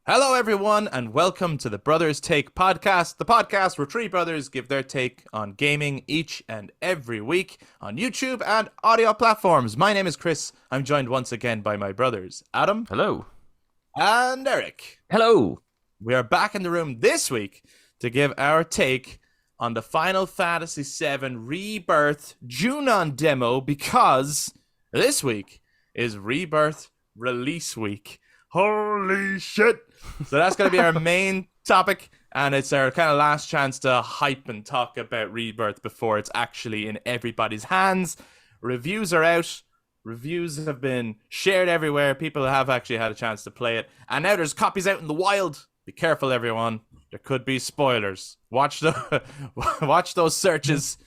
Hello, everyone, and welcome to the Brothers Take podcast, the podcast where three brothers give their take on gaming each and every week on YouTube and audio platforms. My name is Chris. I'm joined once again by my brothers, Adam. Hello. And Eric. Hello. We are back in the room this week to give our take on the Final Fantasy VII Rebirth Junon Demo because this week is Rebirth Release Week. Holy shit! So that's going to be our main topic, and it's our kind of last chance to hype and talk about Rebirth before it's actually in everybody's hands. Reviews are out. Reviews have been shared everywhere. People have actually had a chance to play it, and now there's copies out in the wild. Be careful, everyone. There could be spoilers. Watch those searches.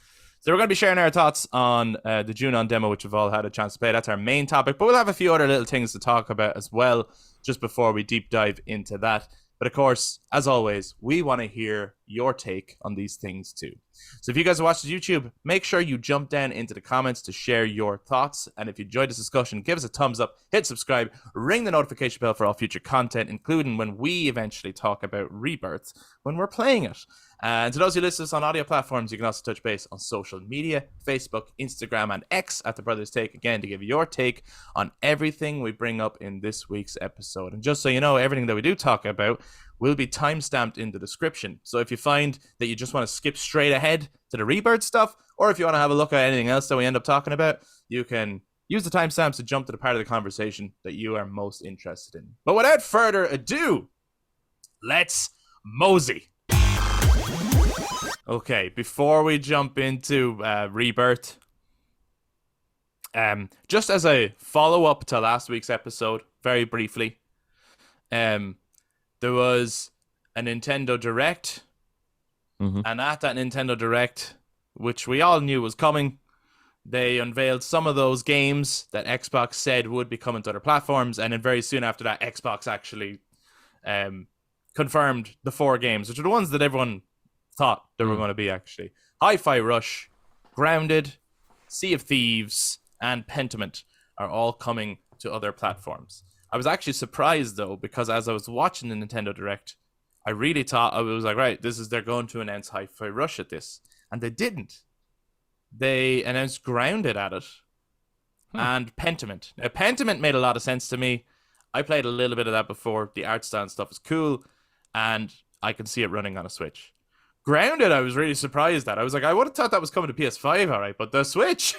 So we're going to be sharing our thoughts on the Junon demo, which we've all had a chance to play. That's our main topic, but we'll have a few other little things to talk about as well, just before we deep dive into that. But of course, as always, we want to hear your take on these things too. So if you guys are watching YouTube, make sure you jump down into the comments to share your thoughts. And if you enjoyed this discussion, give us a thumbs up, hit subscribe, ring the notification bell for all future content, including when we eventually talk about Rebirth when we're playing it. And to those who listen to us on audio platforms, you can also touch base on social media, Facebook, Instagram, and X at The Brothers Take, again, to give your take on everything we bring up in this week's episode. And just so you know, everything that we do talk about will be timestamped in the description. So if you find that you just want to skip straight ahead to the Rebirth stuff, or if you want to have a look at anything else that we end up talking about, you can use the timestamps to jump to the part of the conversation that you are most interested in. But without further ado, let's mosey. Okay, before we jump into Rebirth, just as a follow-up to last week's episode, very briefly, there was a Nintendo Direct, and at that Nintendo Direct, which we all knew was coming, they unveiled some of those games that Xbox said would be coming to other platforms, and then very soon after that, Xbox actually confirmed the 4 games, which are the ones that everyone thought they were going to be, actually. Hi-Fi Rush, Grounded, Sea of Thieves, and Pentiment are all coming to other platforms. I was actually surprised, though, because as I was watching the Nintendo Direct, I really thought, I was like, right, they're going to announce Hi-Fi Rush at this. And they didn't. They announced Grounded at it, and Pentiment. Now, Pentiment made a lot of sense to me. I played a little bit of that before. The art style and stuff is cool, and I can see it running on a Switch. Grounded, I was really surprised at. I was like, I would have thought that was coming to PS5, all right, but the Switch,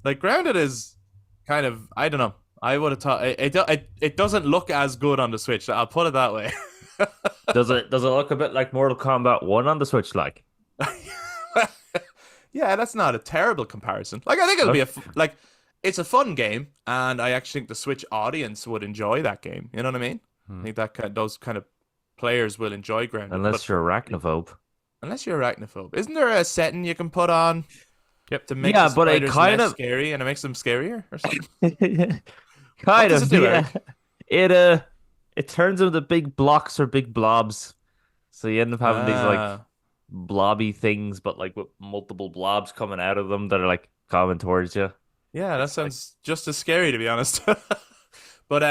like Grounded is kind of, I don't know. I would have thought it doesn't look as good on the Switch. I'll put it that way. Does it look a bit like Mortal Kombat 1 on the Switch, like? Yeah, that's not a terrible comparison. Like, I think it'll be it's a fun game, and I actually think the Switch audience would enjoy that game. You know what I mean? I think that those kind of players will enjoy Grounded. Unless you're arachnophobe. Unless you're arachnophobe. Isn't there a setting you can put on to make the but it spiders kind less of scary, and it makes them scarier or something? Kind does of, it do, yeah. Eric? It turns into big blocks or big blobs. So you end up having these like blobby things, but like with multiple blobs coming out of them that are like coming towards you. Yeah, that sounds just as scary, to be honest. But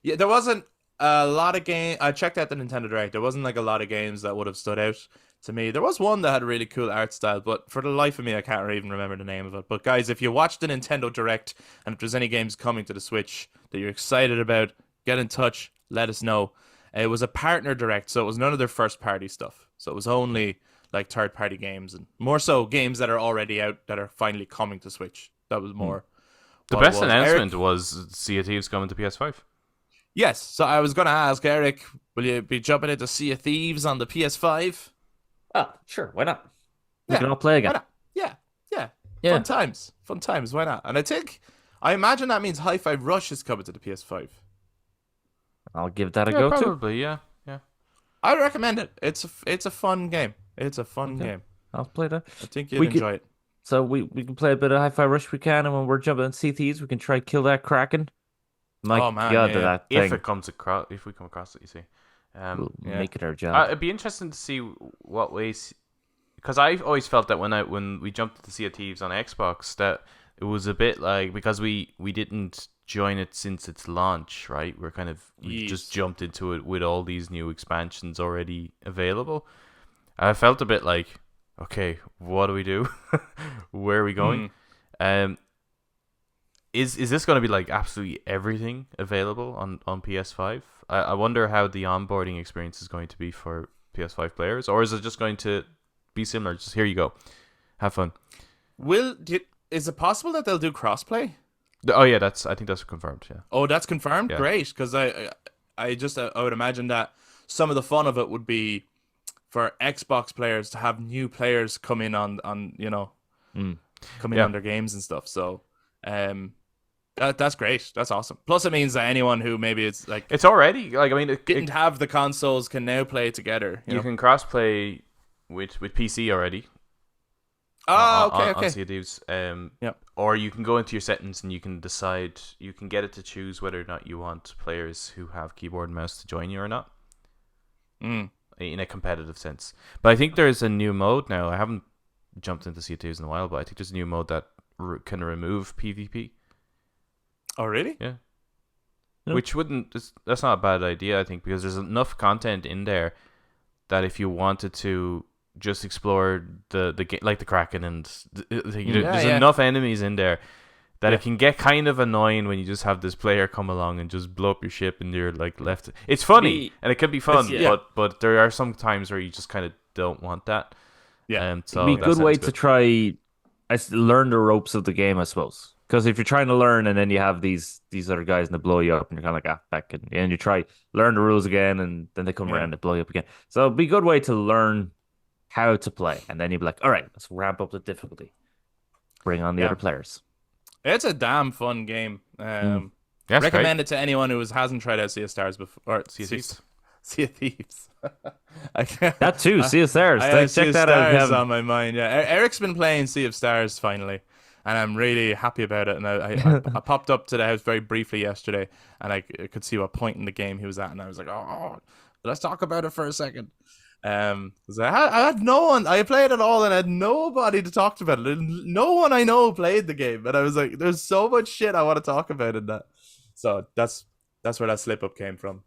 yeah, there wasn't a lot of games. I checked out the Nintendo Direct. There wasn't like a lot of games that would have stood out to me. There was one that had a really cool art style, but for the life of me, I can't even remember the name of it. But guys, if you watch the Nintendo Direct, and if there's any games coming to the Switch that you're excited about, get in touch, let us know. It was a partner Direct, so it was none of their first-party stuff. So it was only like third-party games, and more so games that are already out that are finally coming to Switch. That was more. The best announcement was Sea of Thieves coming to PS5. Yes, so I was going to ask, Eric, will you be jumping into Sea of Thieves on the PS5? Oh, sure, why not? We can all play again. Why not? Yeah. Fun times, why not? And I imagine that means Hi-Fi Rush is coming to the PS5. I'll give that a go too. Probably, yeah. I recommend it. It's a fun game. It's a fun game. I'll play that. I think you'd enjoy it. So we can play a bit of Hi-Fi Rush we can, and when we're jumping on Sea Thieves, we can try kill that Kraken. My God, that thing. If we come across it, you see. We'll make it our job. It'd be interesting to see what ways, because I've always felt that when we jumped to Sea of Thieves on Xbox, that it was a bit like, because we didn't join it since its launch, right? We just jumped into it with all these new expansions already available. I felt a bit like, okay, what do we do? Where are we going? Is this going to be like absolutely everything available on PS5? I wonder how the onboarding experience is going to be for PS5 players, or is it just going to be similar? Just here you go, have fun. Is it possible that they'll do crossplay? Oh yeah, I think that's confirmed. Yeah. Oh, that's confirmed. Yeah. Great, because I would imagine that some of the fun of it would be for Xbox players to have new players come in on come in on their games and stuff. So, that's great. That's awesome. Plus, it means that anyone who maybe it's already like, I mean, it didn't have the consoles can now play together. You know? can cross-play with PC already. Oh, okay. On Sea of Thieves. Or you can go into your settings and you can decide, you can get it to choose whether or not you want players who have keyboard and mouse to join you or not. In a competitive sense. But I think there's a new mode now. I haven't jumped into Sea of Thieves in a while, but I think there's a new mode that can remove PvP. Oh, really? Yeah. Which that's not a bad idea, I think, because there's enough content in there that if you wanted to just explore the game, like the Kraken, and there's enough enemies in there that it can get kind of annoying when you just have this player come along and just blow up your ship and you're like left. It's funny and it can be fun, but there are some times where you just kind of don't want that. Yeah, so it'd be a good way to try learn the ropes of the game, I suppose. Because if you're trying to learn and then you have these other guys and they blow you up and you're kind of like, back and you try learn the rules again and then they come around and blow you up again. So it'd be a good way to learn how to play, and then you'd be like, all right, let's ramp up the difficulty, bring on the other players. It's a damn fun game. Recommend great. it to anyone who hasn't tried out Sea of Stars before, or Sea of Thieves. That too, Sea of Stars. Check that out. On my mind. Yeah, Eric's been playing Sea of Stars finally, and I'm really happy about it. And I popped up to the house very briefly yesterday, and I could see what point in the game he was at, and I was like, oh, let's talk about it for a second. Cause I had no one. I played it all and I had nobody to talk about it. No one I know played the game, and I was like, "There's so much shit I want to talk about in that." So that's where that slip up came from.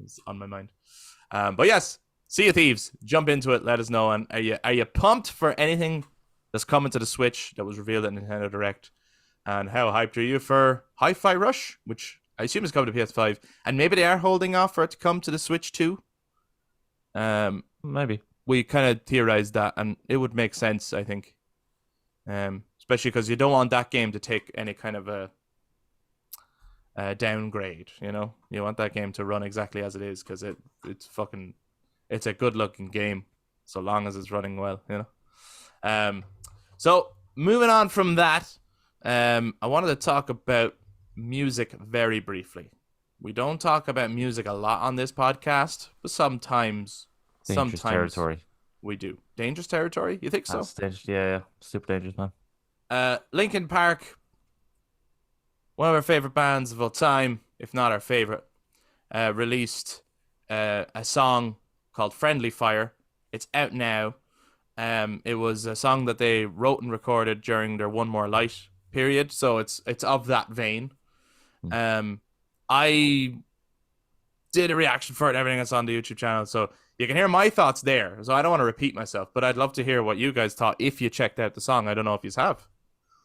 It's on my mind. But yes, Sea of Thieves. Jump into it. Let us know. And are you pumped for anything that's coming to the Switch that was revealed at Nintendo Direct? And how hyped are you for Hi-Fi Rush, which I assume is coming to PS5, and maybe they are holding off for it to come to the Switch too? Maybe we kind of theorized that, and it would make sense, I think. Especially because you don't want that game to take any kind of a downgrade. You know, you want that game to run exactly as it is, because it's a good looking game so long as it's running well. You know. So moving on from that, I wanted to talk about music very briefly. We don't talk about music a lot on this podcast, but sometimes territory. We do. Dangerous territory? You think so? Yeah. Super dangerous, man. Linkin Park, one of our favorite bands of all time, if not our favorite, released a song called Friendly Fire. It's out now. It was a song that they wrote and recorded during their One More Light period, so it's of that vein. I did a reaction for it and everything that's on the YouTube channel, so you can hear my thoughts there. So I don't want to repeat myself, but I'd love to hear what you guys thought if you checked out the song. I don't know if you have.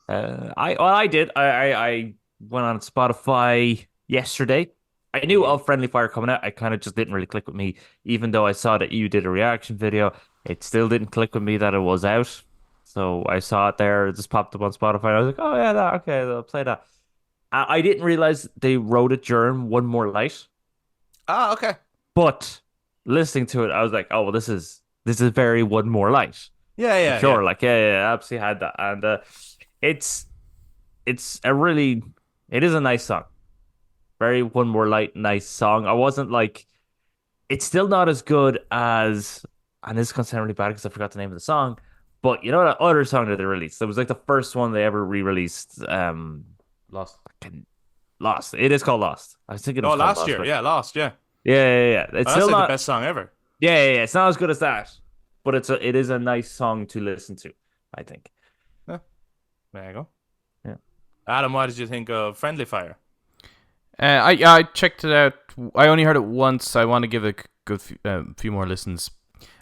I did. I went on Spotify yesterday. I knew of Friendly Fire coming out. I kind of just didn't really click with me, even though I saw that you did a reaction video. It still didn't click with me that it was out. So I saw it there. It just popped up on Spotify. And I was like, oh yeah, okay, I'll play that. I didn't realize they wrote it during One More Light. Ah, okay. But listening to it, I was like, oh, well, this is very One More Light. Yeah. Sure, like, yeah, absolutely had that. And it is a nice song. Very One More Light, nice song. I wasn't like, it's still not as good as, and this is going to sound really bad because I forgot the name of the song, but you know that other song that they released? It was like the first one they ever re-released. Lost. It is called Lost. I was thinking. Last year. Yeah, Lost. Yeah. Yeah. It's still not the best song ever. Yeah. It's not as good as that, but it is a nice song to listen to, I think. Yeah. There you go. Yeah. Adam, what did you think of Friendly Fire? I checked it out. I only heard it once. I want to give it a good few more listens.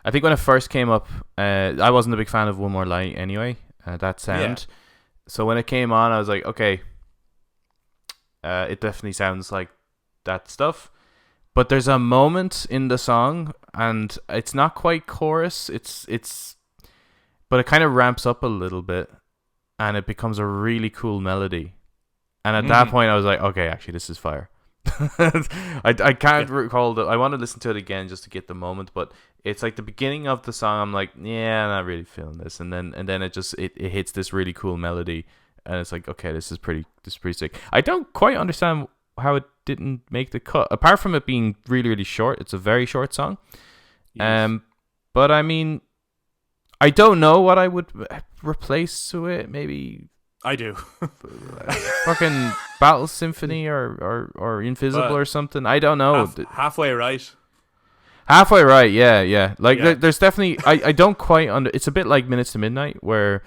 I think when it first came up, I wasn't a big fan of One More Light anyway. That sound. Yeah. So when it came on, I was like, okay, it definitely sounds like that stuff. But there's a moment in the song, and it's not quite chorus. But it kind of ramps up a little bit, and it becomes a really cool melody. And at that point, I was like, okay, actually, this is fire. I can't recall that. I want to listen to it again just to get the moment, but it's like the beginning of the song. I'm like, yeah, I'm not really feeling this, and then it hits this really cool melody, and it's like, okay, this is pretty sick. I don't quite understand how it didn't make the cut, apart from it being really, really short. It's a very short song. Yes. But I mean, I don't know what I would replace to it. Maybe I do. fucking Battle Symphony or Invisible or something. I don't know. Halfway right. Halfway right. Yeah. Like Yeah. there's definitely I don't quite it's a bit like Minutes to Midnight where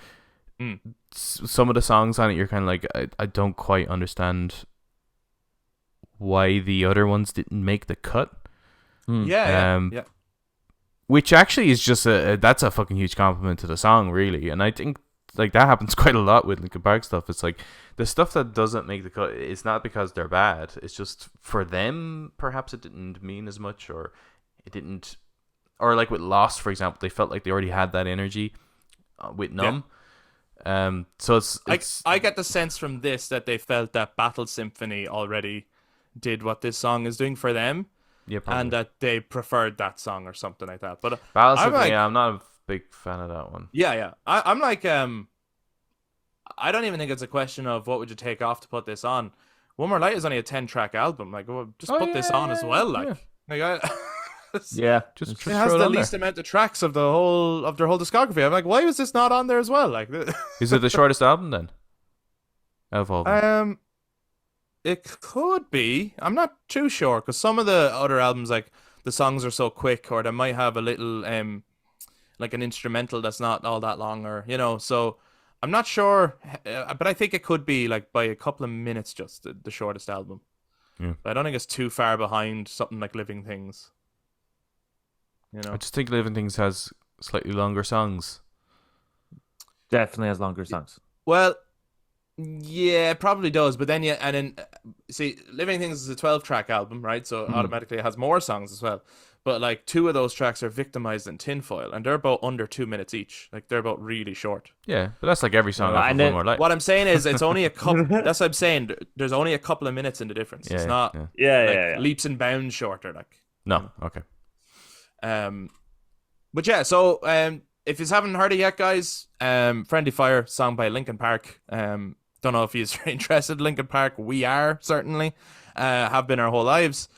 some of the songs on it you're kind of like I don't quite understand why the other ones didn't make the cut. Yeah. Which actually is just that's a fucking huge compliment to the song, really. And I think like that happens quite a lot with Linkin Park stuff. It's like the stuff that doesn't make the cut, it's not because they're bad. It's just for them, perhaps it didn't mean as much, or it didn't, or like with Lost, for example, they felt like they already had that energy with Numb. So it's I get the sense from this that they felt that Battle Symphony already did what this song is doing for them. yeah, probably. And that they preferred that song or something like that. But Battle I'm Symphony, like, I'm not a big fan of that one. yeah. I'm like, I don't even think it's a question of what would you take off to put this on. One More Light is only a 10-track album. Like, well, just put this on as well. Like, Yeah, just it throw has it the on least there. amount of tracks of their whole discography. I'm like, why was this not on there as well? Like, Is it the shortest album then? Of all of them? it could be. I'm not too sure because some of the other albums, like the songs are so quick, or they might have a little like an instrumental that's not all that long, or So I'm not sure, but I think it could be like by a couple of minutes, just the shortest album. Yeah. But I don't think it's too far behind something like Living Things. I just think Living Things has slightly longer songs. definitely has longer songs. Well, yeah, it probably does. But then see, Living Things is a 12-track album, right? So automatically it has more songs as well. But like 2 of those tracks are Victimized and Tinfoil, and they're about under 2 minutes each. Like they're about really short. Yeah, but that's like every song Yeah, off of and One then- More Light. What I'm saying is, it's only a couple. That's what I'm saying. There's only a couple of minutes in the difference. It's not Yeah, leaps and bounds shorter. Like, No, okay. but yeah. So if you haven't heard it yet, guys, "Friendly Fire," song by Linkin Park. Don't know if you're interested in Linkin Park. We are certainly. Have been our whole lives.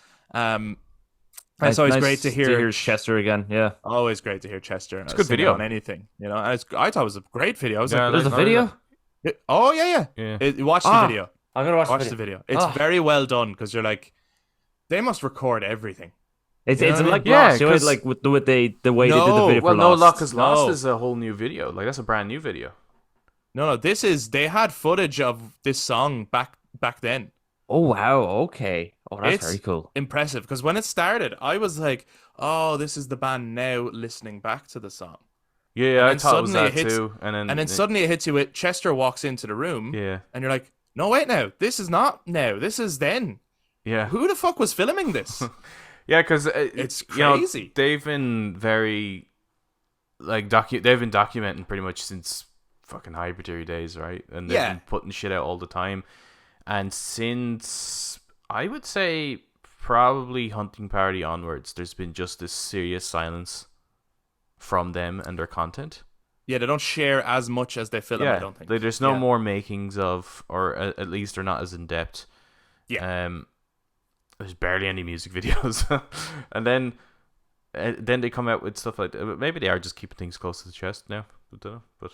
It's always great to hear Chester again. Yeah, Always great to hear Chester. It's a good video on anything. And I thought it was a great video. I was Yeah, like, there's a video. oh yeah. Watch the video. I'm gonna watch Watch the video. It's very well done because you're like, they must record everything. It's You know what I like mean? Lost, Yeah, you know, 'cause- like with the way they did the video Well, for no, Lost. Lock is Lost No. is a whole new video. Like, that's a brand new video. No, they had footage of this song back then. Oh wow, okay. Oh, that's It's very cool. Impressive because when it started, I was like, oh, this is the band now listening back to the song. Yeah, I then thought it was suddenly that it hits- too. And then Suddenly it hits you with Chester walks into the room, Yeah. and you're like, no, wait now. This is not now. This is then. Yeah. Who the fuck was filming this? Yeah, because It's crazy. They've been very like they've been documenting pretty much since fucking Hypertheory days, right? And they've been putting shit out all the time. And since I would say probably Hunting Party onwards, there's been just this serious silence from them and their content. Yeah, they don't share as much as they film, I don't think. There's no Yeah. more makings of, or at least they're not as in depth. Yeah. There's barely any music videos, and then they come out with stuff like that. Maybe they are just keeping things close to the chest now. I don't know, but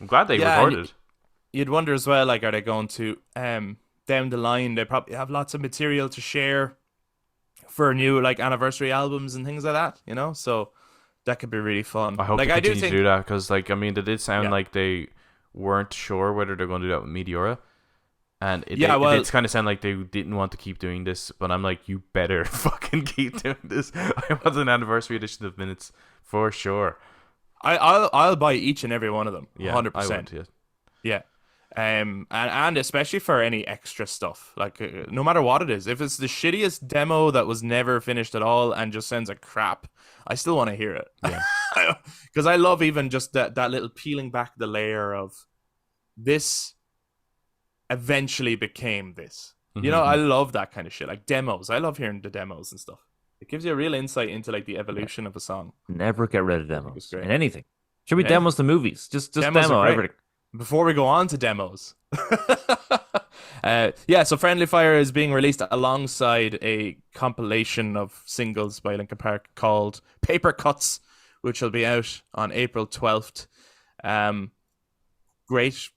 I'm glad they Yeah, and recorded. You'd wonder as well, like, are they going to down the line? They probably have lots of material to share for new like anniversary albums and things like that. So that could be really fun. I hope like they I do continue think to do that because, like, I mean, they did sound Yeah. like they weren't sure whether they're going to do that with Meteora, And Yeah, well- it's kind of sound like they didn't want to keep doing this, but I'm like, you better fucking keep doing this. I want an anniversary edition of minutes for sure. I'll buy each and every one of them. Yeah, 100%. I would, yeah. Yeah. And especially for any extra stuff, like no matter what it is, if it's the shittiest demo that was never finished at all and just sounds like crap, I still want to hear it. Yeah. Because I love even just that little peeling back the layer of this eventually became this. You know, I love that kind of shit, like demos. I love hearing the demos and stuff. It gives you a real insight into like the evolution of a song. Never get rid of it's demos great. in anything. Should be Yeah. demos to movies. Just Demos demo are great. everything. Before we go on to demos, so Friendly Fire is being released alongside a compilation of singles by Linkin Park called Paper Cuts, which will be out on April 12th. Great,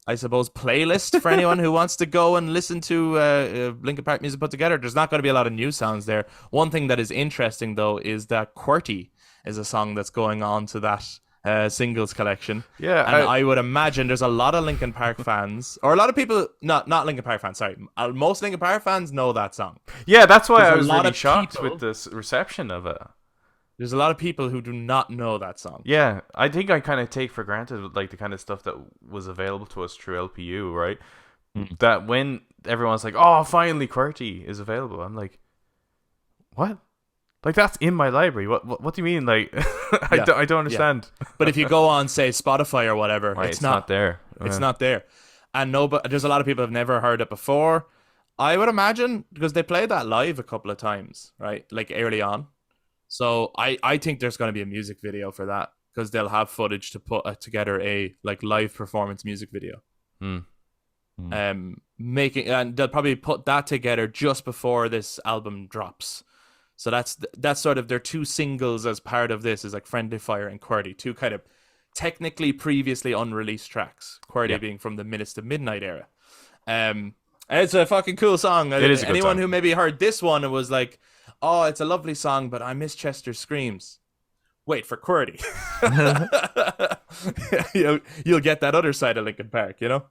I suppose, playlist for anyone who wants to go and listen to Linkin Park music put together. There's not going to be a lot of new sounds there. One thing that is interesting, though, is that QWERTY is a song that's going on to that singles collection. Yeah, and I would imagine there's a lot of Linkin Park fans, or a lot of people, not Linkin Park fans, sorry, most Linkin Park fans know that song. Yeah, that's why There's I a was lot really of shocked people- with this reception of it. There's a lot of people who do not know that song. Yeah, I think I kind of take for granted like the kind of stuff that was available to us through LPU, right? That when everyone's like, "Oh, finally QWERTY is available," I'm like, "What? Like that's in my library? What do you mean? Like, I don't understand." But if you go on, say Spotify or whatever, Right, it's not there. It's not there. And there's a lot of people who've never heard it before. I would imagine because they played that live a couple of times, right? Like early on. So I think there's going to be a music video for that because they'll have footage to put together a like live performance music video. Making and they'll probably put that together just before this album drops. So that's sort of their two singles as part of this is like Friendly Fire and QWERTY, two kind of technically previously unreleased tracks. QWERTY being from the Minutes to Midnight era. And it's a fucking cool song. It is a good Anyone song. who maybe heard this one and was like, "Oh, it's a lovely song, but I miss Chester's screams." Wait for QWERTY. You'll get that other side of Linkin Park, you know?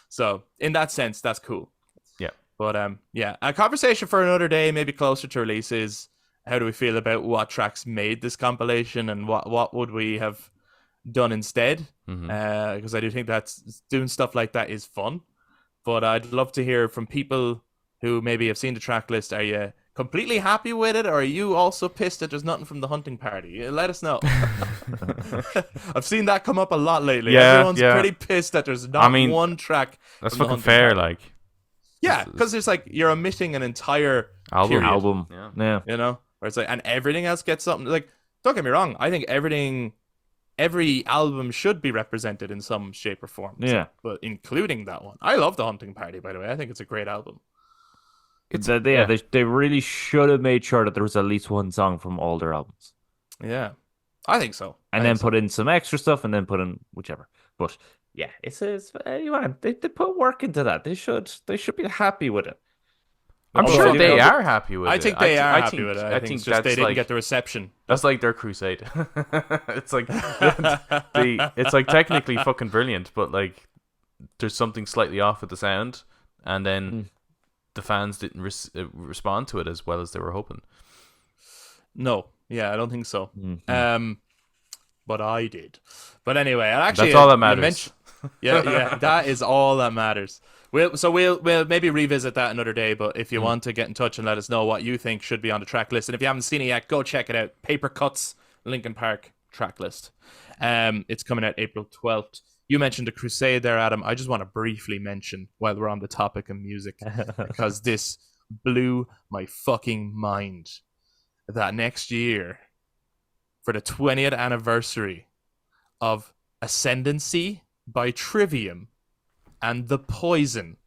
So in that sense, that's cool. Yeah. But a conversation for another day, maybe closer to release, is how do we feel about what tracks made this compilation and what would we have done instead? Because I do think that's doing stuff like that is fun. But I'd love to hear from people who maybe have seen the track list. Are you completely happy with it, or are you also pissed that there's nothing from the hunting party? Let us know. I've seen that come up a lot lately. Yeah, Everyone's yeah. pretty pissed that there's not one track. That's from the fucking hunting fair, party. like. Yeah, because it's like you're omitting an entire period, Album. Yeah. you know, where it's like, and everything else gets something. Like, don't get me wrong, I think every album should be represented in some shape or form. Yeah. But including that one, I love the Hunting Party. By the way, I think it's a great album. They really should have made sure that there was at least one song from all their albums, Yeah, I think so. and then put in some extra stuff, and then put in whichever. But yeah, it's man, they put work into that. They should be happy with it. I'm Although sure I do they know are happy with it. I think they are happy think, with it. I think it's just that's they didn't like, get the reception. That's like their crusade. It's like it's like technically fucking brilliant, but like there's something slightly off with the sound, and then the fans didn't respond to it as well as they were hoping. No, yeah, I don't think so. But I did. But anyway, and actually, That's all that you matters. yeah, that is all that matters. We'll maybe revisit that another day. But if you want to get in touch and let us know what you think should be on the track list, and if you haven't seen it yet, go check it out. Paper Cuts, Linkin Park track list. It's coming out April 12th. You mentioned the Crusade there, Adam. I just want to briefly mention while we're on the topic of music, because this blew my fucking mind, that next year, for the 20th anniversary of Ascendancy by Trivium and The Poison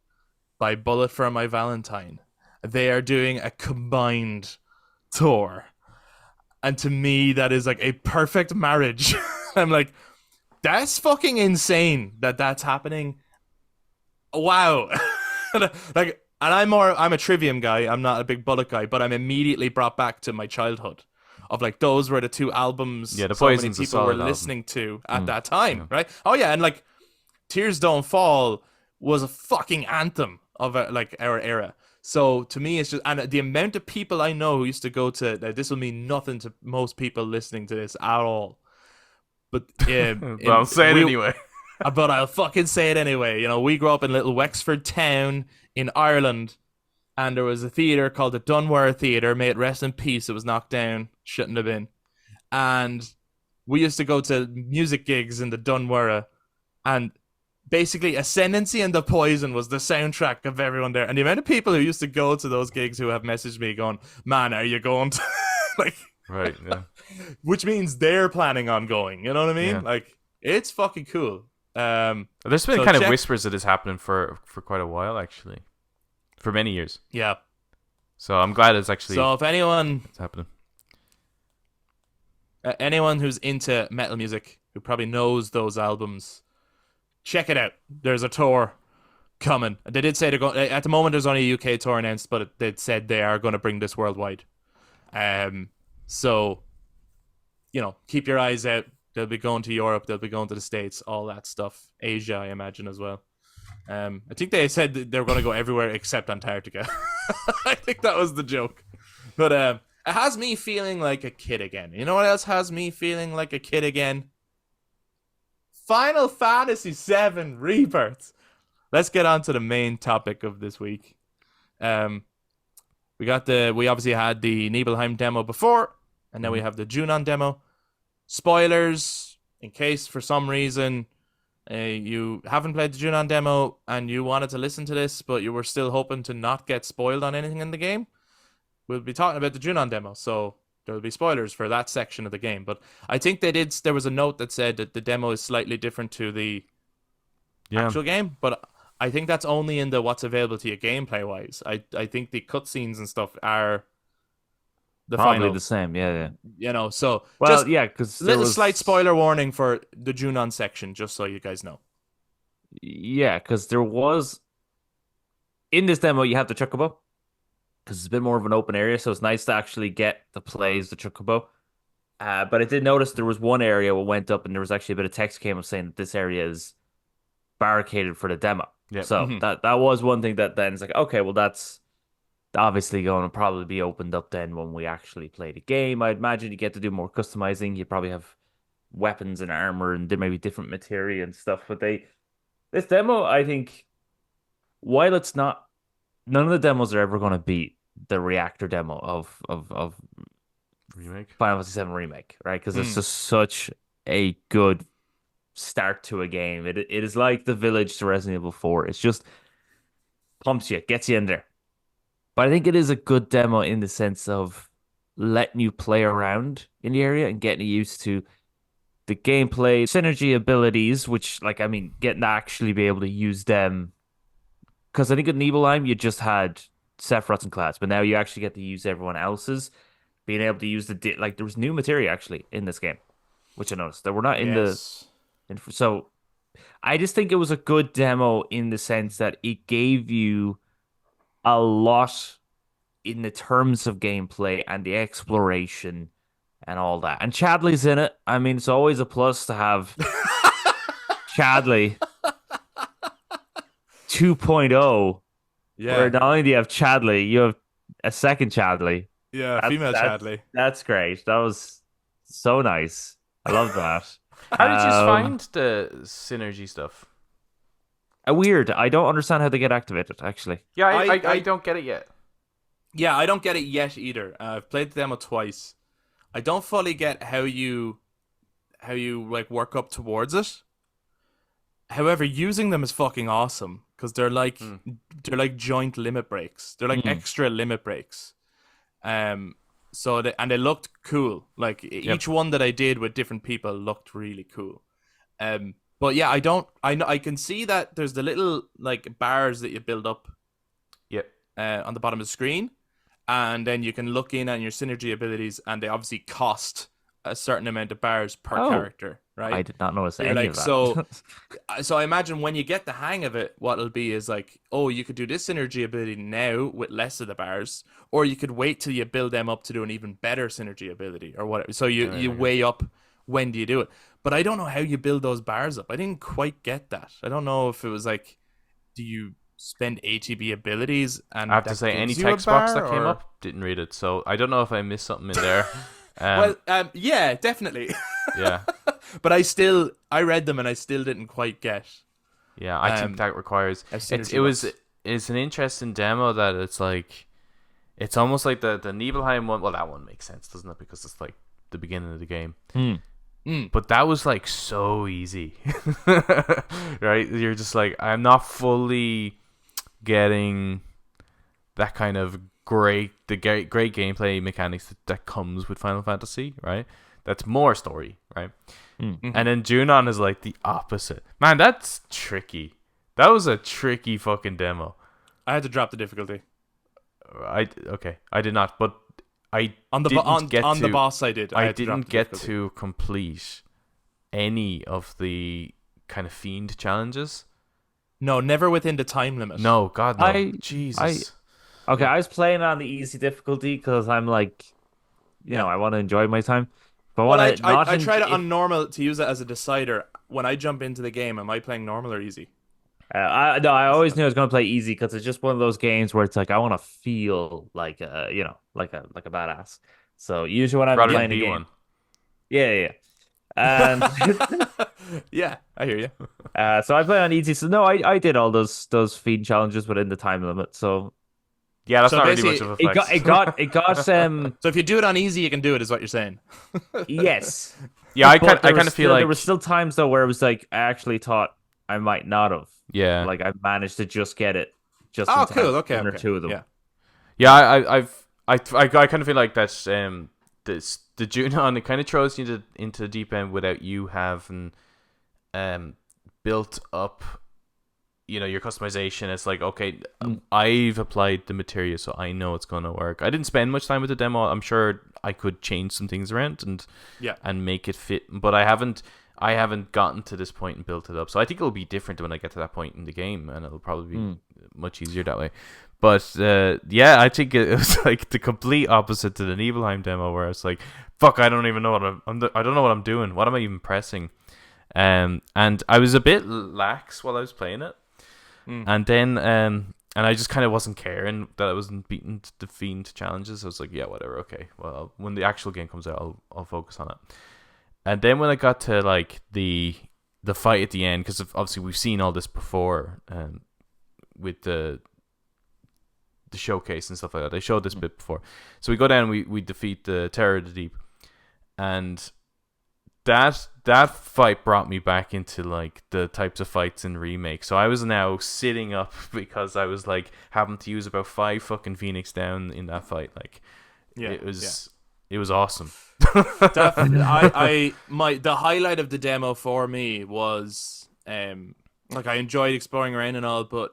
by Bullet for My Valentine, they are doing a combined tour. And to me, that is like a perfect marriage. I'm like, that's fucking insane that that's happening. Wow. Like, and I'm a Trivium guy. I'm not a big Bullet guy, but I'm immediately brought back to my childhood of like, those were the two albums Yeah, The so many Poison's a people were solid album. listening to at that time, right? Oh yeah, and like Tears Don't Fall was a fucking anthem of like our era. So to me, it's just, and the amount of people I know who used to go to, this will mean nothing to most people listening to this at all. But But I'll say it anyway. but I'll fucking say it anyway. You know, we grew up in little Wexford town in Ireland, and there was a theatre called the Dunwara Theatre. May it rest in peace. It was knocked down. Shouldn't have been. And we used to go to music gigs in the Dunwara, and basically Ascendancy and The Poison was the soundtrack of everyone there. And the amount of people who used to go to those gigs who have messaged me going, man, are you going to... like, Right, yeah. which means they're planning on going. You know what I mean? Yeah. Like, it's fucking cool. There's been So kind of check- whispers that it's happening for quite a while, actually. For many years. Yeah. So I'm glad it's actually So if anyone it's happening. anyone who's into metal music who probably knows those albums, check it out. There's a tour coming. They did say they're going. At the moment, there's only a UK tour announced, but they said they are going to bring this worldwide. So, you know, keep your eyes out. They'll be going to Europe. They'll be going to the States. All that stuff. Asia, I imagine, as well. I think they said that they're going to go everywhere except Antarctica. I think that was the joke. But it has me feeling like a kid again. You know what else has me feeling like a kid again? Final Fantasy VII Rebirth. Let's get on to the main topic of this week. We obviously had the Nibelheim demo before, and now we have the Junon demo. Spoilers, in case for some reason you haven't played the Junon demo and you wanted to listen to this, but you were still hoping to not get spoiled on anything in the game. We'll be talking about the Junon demo, so there will be spoilers for that section of the game. But I think there was a note that said that the demo is slightly different to the actual game, but I think that's only in the what's available to you gameplay wise. I think the cutscenes and stuff are the Probably final. the same, yeah. You know, so Well, just yeah, because slight spoiler warning for the Junon section, just so you guys know. Yeah, because there was in this demo you have the Chocobo, because it's a bit more of an open area, so it's nice to actually get the plays the Chocobo. But I did notice there was one area where went up, and there was actually a bit of text came up saying that this area is barricaded for the demo. Yeah. So that was one thing that then it's like, okay, well that's obviously going to probably be opened up then when we actually play the game. I'd imagine you get to do more customizing. You probably have weapons and armor and maybe different materia and stuff. But this demo, I think, while it's not, none of the demos are ever going to beat the reactor demo of Remake. Final Fantasy VII Remake, right? Because it's just such a good start to a game. It is like the Village to Resident Evil 4. It's just pumps you, gets you in there. But I think it is a good demo in the sense of letting you play around in the area and getting used to the gameplay, synergy abilities, which, like, I mean, getting to actually be able to use them. Because I think in Nibelheim, you just had Sephiroth's and Clouds, but now you actually get to use everyone else's. Being able to use there was new materia actually in this game, which I noticed. That were not in so I just think it was a good demo in the sense that it gave you a lot in the terms of gameplay and the exploration and all that. And Chadley's in it. I mean, it's always a plus to have Chadley 2.0. Yeah. Where not only do you have Chadley, you have a second Chadley. Yeah, female Chadley. That's great. That was so nice. I love that. How did you find the synergy stuff? Weird. I don't understand how they get activated, actually. Yeah, I don't get it yet. Yeah, I don't get it yet either. I've played the demo twice. I don't fully get how you like work up towards it. However, using them is fucking awesome because they're like joint limit breaks. They're like extra limit breaks. So they looked cool. Like each one that I did with different people looked really cool. But yeah, I can see that there's the little like bars that you build up. Yep. On the bottom of the screen, and then you can look in on your synergy abilities, and they obviously cost a certain amount of bars per character, right? I did not notice You're any like, of that. so I imagine when you get the hang of it, what it'll be is like, oh, you could do this synergy ability now with less of the bars, or you could wait till you build them up to do an even better synergy ability or whatever. So you weigh up when do you do it. But I don't know how you build those bars up. I didn't quite get that. I don't know if it was like do you spend ATB abilities? And I have to that say, any gives you a text box bar, that came or- up, didn't read it, so I don't know if I missed something in there. Yeah, definitely. Yeah. But I read them and I still didn't quite get. Yeah, I think that requires. It's an interesting demo that it's like, it's almost like the Nibelheim one. Well, that one makes sense, doesn't it? Because it's like the beginning of the game. But that was like so easy, right? You're just like, I'm not fully getting that kind of great gameplay mechanics that comes with Final Fantasy, right? That's more story, right? Mm-hmm. And then Junon is like the opposite. Man, that's tricky. That was a tricky fucking demo. I had to drop the difficulty. I did not, but I on the boss I did. I didn't get to complete any of the kind of fiend challenges. No, never within the time limit. No, God, no. Jesus. I was playing on the easy difficulty because I'm like, you know, I want to enjoy my time. But I tried it on normal to use it as a decider. When I jump into the game, am I playing normal or easy? I always knew I was going to play easy because it's just one of those games where it's like I want to feel like like a badass. So usually when I'm playing a game, one. yeah, and yeah, I hear you. So I play on easy. So no, I did all those feed challenges within the time limit. So yeah, that's not really much of a flex. It got So if you do it on easy, you can do it, is what you're saying. Yes. Yeah, I kind of feel like there were still times though where it was like I actually thought I might not have. Yeah. Like I managed to just get it. Just oh, in time, cool. Okay. One or two of them. Yeah. Yeah, I kind of feel like that's the Junon, it kind of throws you into the deep end without you having built up, you know, your customization. It's like, okay, I've applied the material, so I know it's going to work. I didn't spend much time with the demo. I'm sure I could change some things around and make it fit, but I haven't gotten to this point and built it up. So I think it'll be different when I get to that point in the game, and it'll probably be much easier that way. But yeah, I think it was like the complete opposite to the Nibelheim demo, where it's like, fuck, I don't even know I don't know what I'm doing. What am I even pressing? And I was a bit lax while I was playing it, and then and I just kind of wasn't caring that I wasn't beating the fiend challenges. I was like, yeah, whatever, okay. Well, when the actual game comes out, I'll focus on it. And then when I got to like the fight at the end, because obviously we've seen all this before, with the showcase and stuff like that. They showed this bit before, so we go down, we defeat the Terror of the Deep, and that fight brought me back into like the types of fights in Remake. So I was now sitting up because I was like having to use about 5 fucking Phoenix down in that fight. Like, it was awesome. Definitely. The highlight of the demo for me was like I enjoyed exploring around and all, but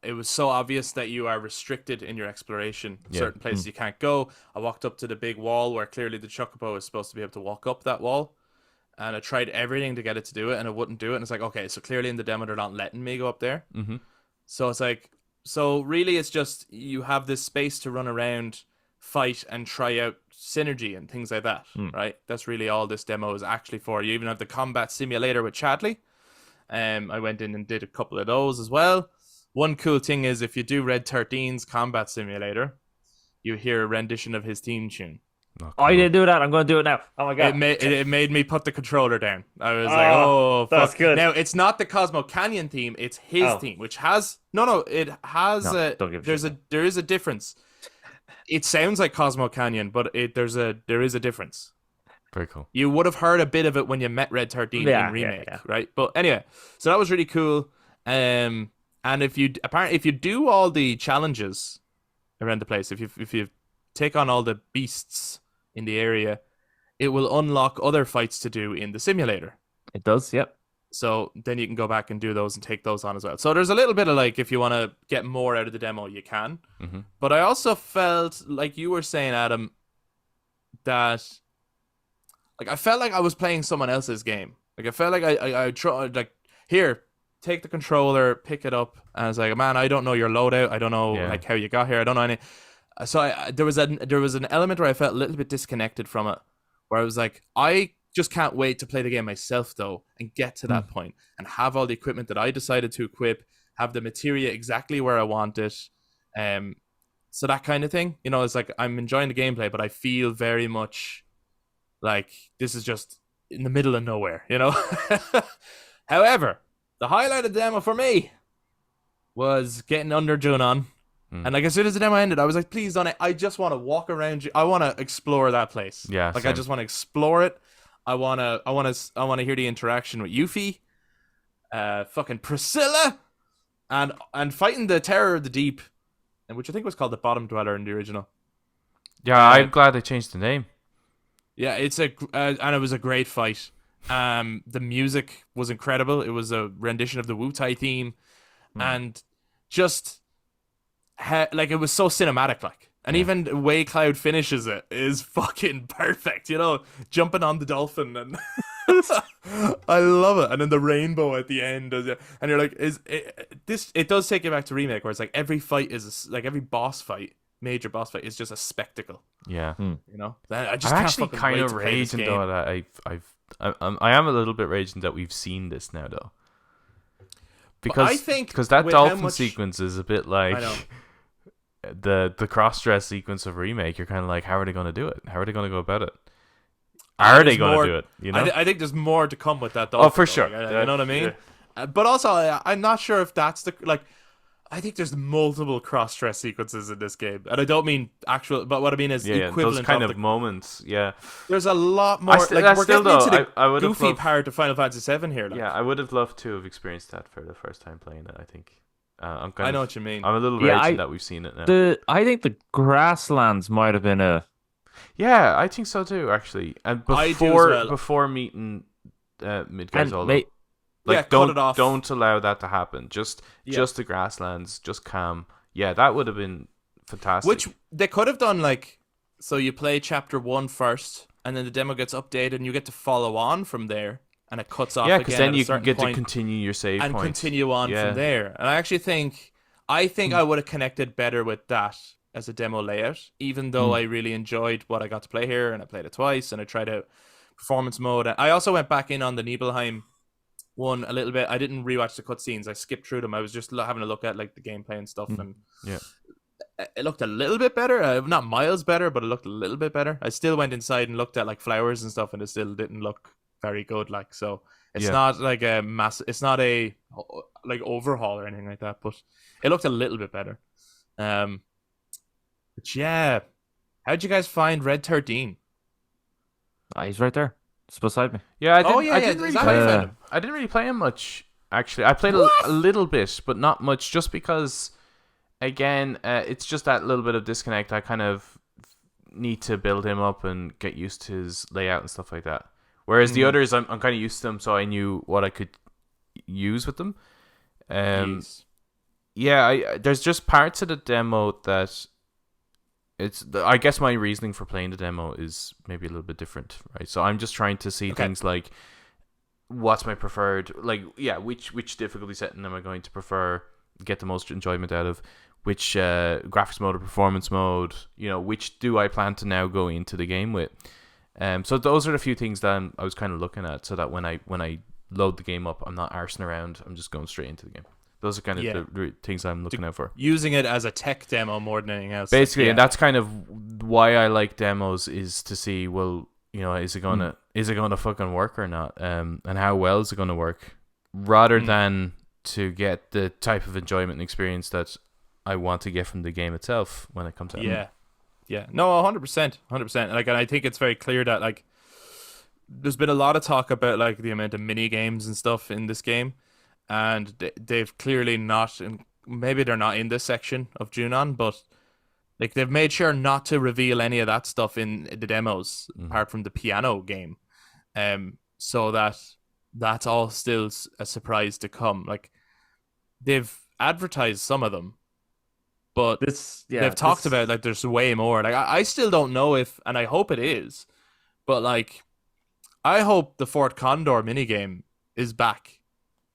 it was so obvious that you are restricted in your exploration. Certain places you can't go. I walked up to the big wall where clearly the Chocobo is supposed to be able to walk up that wall, and I tried everything to get it to do it, and it wouldn't do it. And it's like, okay, so clearly in the demo they're not letting me go up there. So it's like, so really it's just you have this space to run around, fight, and try out synergy and things like that, right? That's really all this demo is actually for. You even have the combat simulator with Chadley. I went in and did a couple of those as well. One cool thing is if you do Red XIII's combat simulator, you hear a rendition of his theme tune. Oh, I didn't do that. I'm going to do it now. Oh my god! It made me put the controller down. I was like, oh, fuck. That's good. Now it's not the Cosmo Canyon theme; it's his theme, which has it has there is a difference. It sounds like Cosmo Canyon, but there is a difference. Very cool. You would have heard a bit of it when you met Red XIII in Remake, right? But anyway, so that was really cool. And if you do all the challenges around the place, if you take on all the beasts in the area, it will unlock other fights to do in the simulator. It does, yep. So then you can go back and do those and take those on as well. So there's a little bit of like, if you want to get more out of the demo, you can. But I also felt like you were saying, Adam, that like I felt like I was playing someone else's game. Like I felt like I tried, like, here, take the controller, pick it up, and I was like, man, I don't know your loadout. I don't know like how you got here. I don't know any. So there was an element where I felt a little bit disconnected from it, where I was like, I just can't wait to play the game myself though, and get to that point and have all the equipment that I decided to equip, have the materia exactly where I want it. So that kind of thing, you know, it's like I'm enjoying the gameplay, but I feel very much like this is just in the middle of nowhere, you know. However, the highlight of the demo for me was getting under Junon. And like as soon as the demo ended, I was like, please don't. I just want to walk around. I want to explore that place. Yeah, like same. I just want to explore it. I want to hear the interaction with Yuffie, fucking Priscilla, and fighting the Terror of the Deep, and which I think was called the Bottom Dweller in the original. Yeah, I'm glad they changed the name. Yeah, it's and it was a great fight. The music was incredible. It was a rendition of the Wu-Tai theme, and just like it was so cinematic, like. And even the way Cloud finishes it is fucking perfect, you know, jumping on the dolphin, and I love it. And then the rainbow at the end, and you're like, it does take you back to Remake, where it's like every fight is like every boss fight, major boss fight, is just a spectacle. Yeah, you know. I I'm can't actually fucking kind wait of to play this raging game. though that I am a little bit raging that we've seen this now though, because I think that with how dolphin much- sequence is a bit like I know. the cross-dress sequence of Remake. You're kind of like, how are they going to do it? How are they going to go about it? Are they There's going more- to do it? You know? I think there's more to come with that. Dolphin, For though, sure. like, you know what I mean? But also, I'm not sure if that's the like. I think there's multiple cross-dress sequences in this game, and I don't mean actual. But what I mean is equivalent those kind of the, moments. Yeah, there's a lot more. that's Like we're still getting into though. the I would have goofy loved, part of Final Fantasy VII here. Like. Yeah, I would have loved to have experienced that for the first time playing it. I think. I know what you mean. I'm a little Yeah, raging that we've seen it now. I think the grasslands might have been a. Yeah, I think so too. Actually, and I do as well. before meeting Midgard's all cut it off. don't allow that to happen. Just the grasslands, just calm. Yeah, that would have been fantastic. Which they could have done, like, so you play chapter 1 first, and then the demo gets updated, and you get to follow on from there, and it cuts off. Yeah, because then you can get to continue your save and point. continue on from there. And I actually think I would have connected better with that as a demo layout, even though I really enjoyed what I got to play here, and I played it twice, and I tried out performance mode. I also went back in on the Nibelheim one a little bit. I didn't rewatch the cutscenes. I skipped through them. I was just having a look at like the gameplay and stuff, and it looked a little bit better. Not miles better, but it looked a little bit better. I still went inside and looked at like flowers and stuff, and it still didn't look very good. Like, so it's not like a it's not a like overhaul or anything like that, but it looked a little bit better. But yeah, how'd you guys find Red 13? He's right there. It's beside me. Yeah, I didn't really is that play how you him. found him? I didn't really play him much. Actually, I played a little bit, but not much, just because. Again, it's just that little bit of disconnect. I kind of need to build him up and get used to his layout and stuff like that. Whereas the others, I'm kind of used to them, so I knew what I could use with them. Yeah, there's just parts of the demo that I guess my reasoning for playing the demo is maybe a little bit different, right? So I'm just trying to see things like what's my preferred, like, which difficulty setting am I going to prefer, get the most enjoyment out of, which graphics mode or performance mode, you know, which do I plan to now go into the game with. So those are the few things that I was kind of looking at, so that when I load the game up, I'm not arsing around, I'm just going straight into the game. Those are kind of the things I'm looking out for. Using it as a tech demo more than anything else. Basically, and that's kind of why I like demos, is to see, well, you know, is it gonna fucking work or not? And how well is it gonna work? Rather than to get the type of enjoyment and experience that I want to get from the game itself when it comes out. Yeah. No, 100%. Like, and I think it's very clear that, like, there's been a lot of talk about, like, the amount of mini games and stuff in this game, and they've clearly not, and maybe they're not in this section of Junon, but like they've made sure not to reveal any of that stuff in the demos, apart from the piano game, so that's all still a surprise to come. Like, they've advertised some of them, but they've talked about, like, there's way more. Like, I still don't know if, and I hope it is, but like, I hope the Fort Condor minigame is back.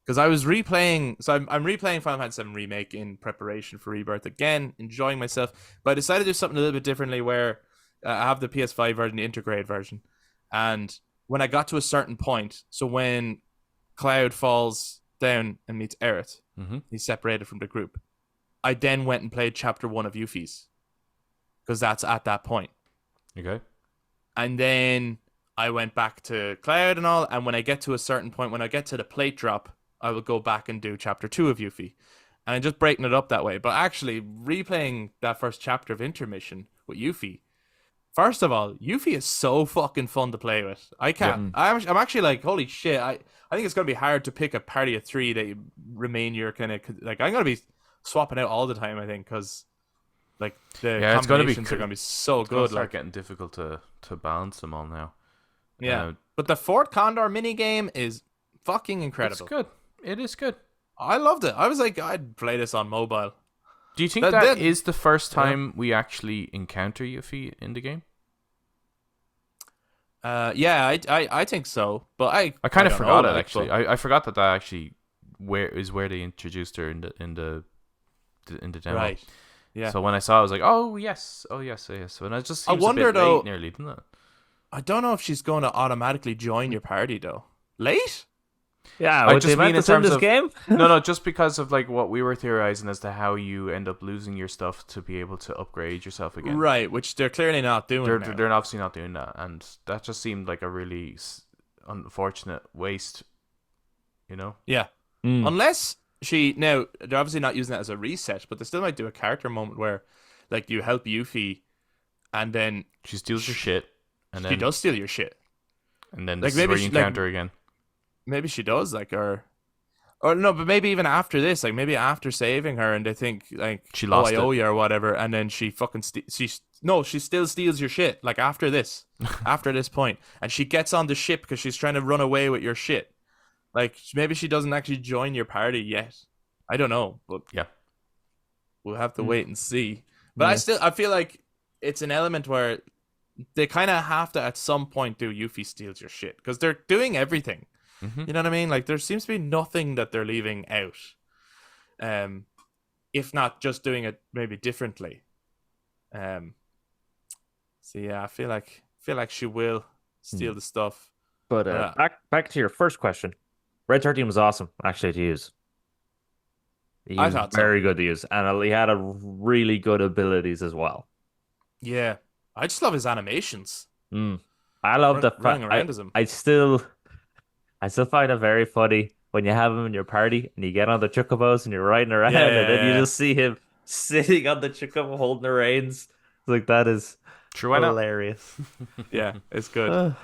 Because I was replaying, so I'm replaying Final Fantasy VII Remake in preparation for Rebirth again, enjoying myself. But I decided to do something a little bit differently, where I have the PS5 version, the integrated version, and when I got to a certain point, so when Cloud falls down and meets Aerith, he's separated from the group. I then went and played chapter 1 of Yuffie's because that's at that point. Okay. And then I went back to Cloud and all. And when I get to a certain point, when I get to the plate drop, I will go back and do chapter 2 of Yuffie. And I'm just breaking it up that way. But actually, replaying that first chapter of Intermission with Yuffie, first of all, Yuffie is so fucking fun to play with. I can't. Yeah. I'm actually like, holy shit. I think it's going to be hard to pick a party of 3 that remain your kind of... Like, I'm going to be swapping out all the time, I think, because... Like the combinations are going to be so good. It's start getting difficult to balance them all now. Yeah, but the Fort Condor mini game is fucking incredible. It's good. It is good. I loved it. I was like, I'd play this on mobile. Do you think that is the first time we actually encounter Yuffie in the game? Yeah, I think so. But I kind of forgot it actually. I forgot that actually where they introduced her in the demo. Right. Yeah. So when I saw it, I was like, oh yes. And it just seems a bit late nearly, didn't it? I don't know if she's going to automatically join your party though. Late? Yeah, I just mean in terms this of game. no, just because of like what we were theorizing as to how you end up losing your stuff to be able to upgrade yourself again. Right, which they're clearly not doing. They're obviously not doing that, and that just seemed like a really unfortunate waste. You know? Yeah. Unless they're obviously not using that as a reset, but they still might do a character moment where, like, you help Yuffie, and then she steals your shit, and she does steal your shit, and then this is where you encounter her again. Maybe she does, like, or no, but maybe even after this, like, maybe after saving her, and they think like she lost I owe you or whatever, and then she fucking she still steals your shit, like after this, after this point, and she gets on the ship because she's trying to run away with your shit. Like, maybe she doesn't actually join your party yet. I don't know, but yeah, we'll have to wait and see. But I feel like it's an element where they kind of have to at some point do Yuffie steals your shit because they're doing everything. You know what I mean? Like, there seems to be nothing that they're leaving out. If not just doing it maybe differently. So yeah, I feel like she will steal the stuff. But back to your first question. Red 13 was awesome, actually, to use. I thought so. Very good to use. And he had a really good abilities as well. Yeah. I just love his animations. I love the running around as him. I still find it very funny when you have him in your party and you get on the chocobos and you're riding around and then you just see him sitting on the chocobo holding the reins. It's like, that is hilarious. Yeah, it's good.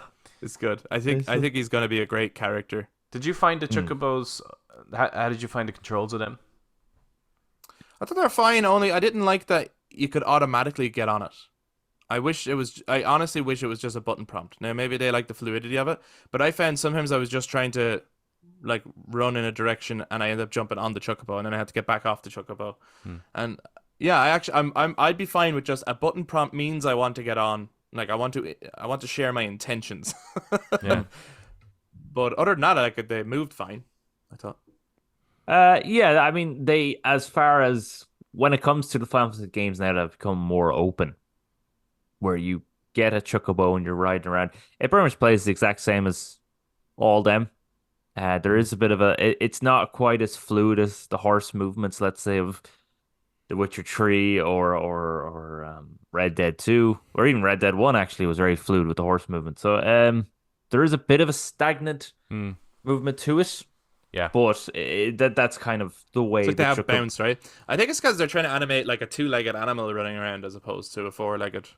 It's good. I think he's going to be a great character. Did you find the chocobos? How did you find the controls of them? I thought they're fine. Only I didn't like that you could automatically get on it. I honestly wish it was just a button prompt. Now maybe they like the fluidity of it, but I found sometimes I was just trying to like run in a direction and I ended up jumping on the chocobo and then I had to get back off the chocobo. And yeah, I'd be fine with just a button prompt means I want to get on. Like, I want to share my intentions. Yeah. But other than that, they moved fine, I thought. Yeah, I mean, they, as far as when it comes to the Final Fantasy games now that have become more open, where you get a chocobo and you're riding around, it pretty much plays the exact same as all them. There is a bit of it's not quite as fluid as the horse movements, let's say, of The Witcher 3 or Red Dead 2, or even Red Dead 1 actually was very fluid with the horse movement. So there is a bit of a stagnant movement to it. Yeah. But that's kind of the way it's like they have bounce, right? I think it's because they're trying to animate like a 2-legged animal running around as opposed to a 4-legged.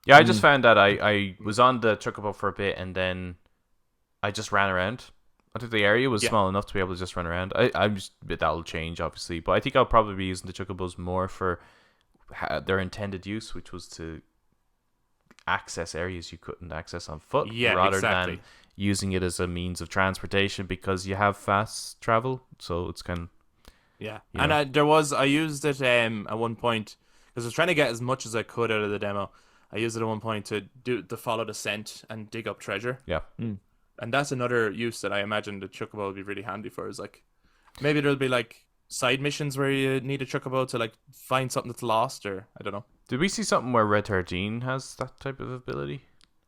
Yeah, I just found that I was on the chocobo for a bit and then I just ran around. I think the area was small enough to be able to just run around. That'll change, obviously, but I think I'll probably be using the chocobos more for their intended use, which was to access areas you couldn't access on foot, rather than using it as a means of transportation because you have fast travel. So it's kind of and I used it at one point because I was trying to get as much as I could out of the demo. I used it at one point to follow the scent and dig up treasure. Yeah. And that's another use that I imagine the chocobo would be really handy for. Is like maybe there'll be like side missions where you need a chocobo to like find something that's lost, or I don't know. Did we see something where Red XIII has that type of ability,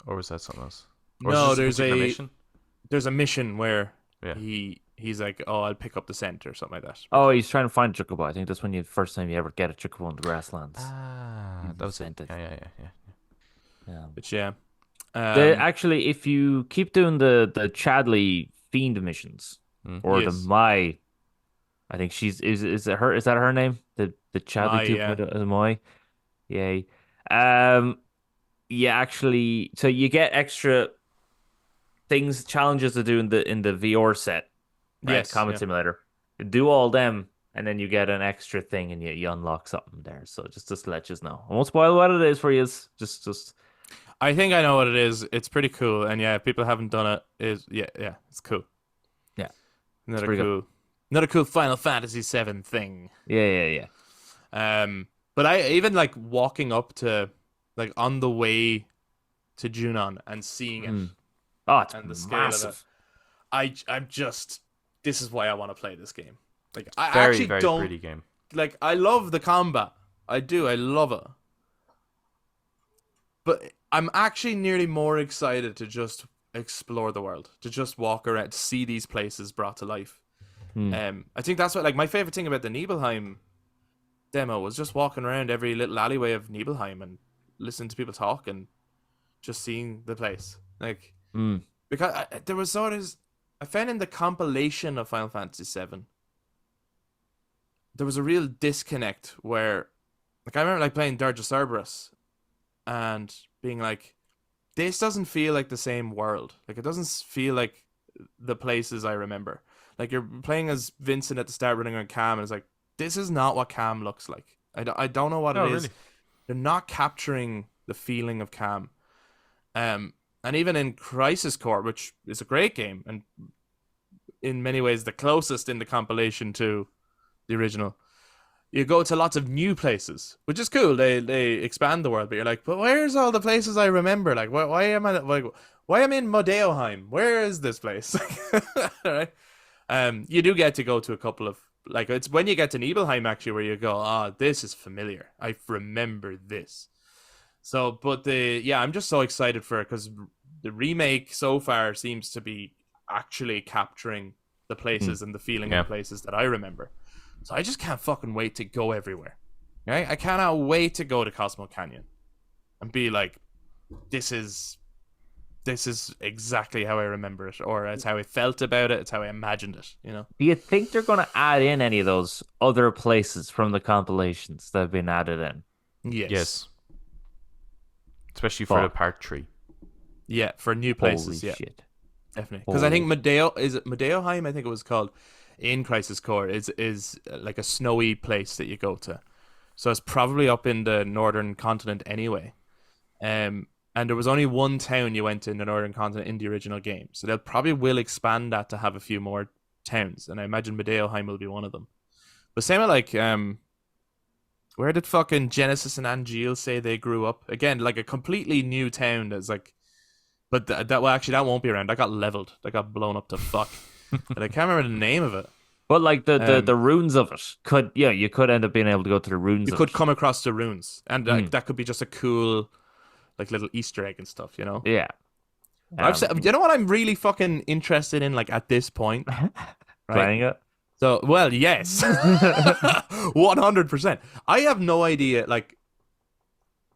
or was that something else? Or is No, this a particular mission? there's a mission where Yeah. he's like, oh, I'll pick up the scent or something like that. Oh, he's trying to find a chocobo. I think that's when you first time you ever get a chocobo in the grasslands. Ah, that was it. Sent it. Yeah. Yeah. But yeah, Actually, if you keep doing the Chadley fiend missions or the Yes. Mai, I think is it her? Is that her name? The Mai, Chadley yeah. 2.0 Mai. Yay. Yeah, actually, so you get extra challenges to do in the VR set, right? Yes, Combat yeah. Simulator. You do all them, and then you get an extra thing, and you unlock something there. So just to let you know, I won't spoil what it is for you. Just I think I know what it is. It's pretty cool, and yeah, if people haven't done it, it's cool. Yeah, Another pretty good. another cool Final Fantasy VII thing. Yeah. But I even like walking up to, like, on the way to Junon and seeing it Oh, it's and the scale massive. of it. I'm just, this is why I want to play this game. Like, I Very, actually very don't pretty game. like. I love the combat. I do. I love it. But I'm actually nearly more excited to just explore the world, to just walk around, to see these places brought to life. I think that's what, like, my favorite thing about the Nibelheim demo was just walking around every little alleyway of Nibelheim and listening to people talk and just seeing the place. Like, because there was I found in the compilation of Final Fantasy VII, there was a real disconnect where, like, I remember like playing Dirge of Cerberus and being like, this doesn't feel like the same world. Like, it doesn't feel like the places I remember. Like, you're playing as Vincent at the start, running around Cam, and it's like, this is not what Cam looks like. I don't know what it is. Really? They're not capturing the feeling of Cam. And even in Crisis Core, which is a great game, and in many ways the closest in the compilation to the original, you go to lots of new places, which is cool. They expand the world, but you're like, but where's all the places I remember? Like, why am I like, why am I in Modeoheim? Where is this place? Right? You do get to go to a couple of, like, it's when you get to Nibelheim actually where you go, this is familiar. I remember this. So, but I'm just so excited for it because the remake so far seems to be actually capturing the places and the feeling of places that I remember. So I just can't fucking wait to go everywhere. Right? I cannot wait to go to Cosmo Canyon and be like, this is exactly how I remember it, or it's how I felt about it, it's how I imagined it, you know? Do you think they're going to add in any of those other places from the compilations that have been added in? Yes. Especially for the part 3. Yeah, for new places. Holy yeah, shit. definitely. Because I think Modeoheim, I think it was called, in Crisis Core, is like a snowy place that you go to. So it's probably up in the northern continent anyway. And there was only one town you went to in the northern continent in the original game. So they'll probably will expand that to have a few more towns. And I imagine Modeoheim will be one of them. But same with, like, where did fucking Genesis and Angeal say they grew up? Again, like a completely new town that's like, but that won't be around. That got leveled. That got blown up to fuck. And I can't remember the name of it. But like the ruins of it you could end up being able to go to the ruins. You could come across the ruins, and that could be just a cool, like, little Easter egg and stuff, you know? Yeah. You know what I'm really fucking interested in, like, at this point? Right? Playing it? So, well, yes. 100%. I have no idea, like,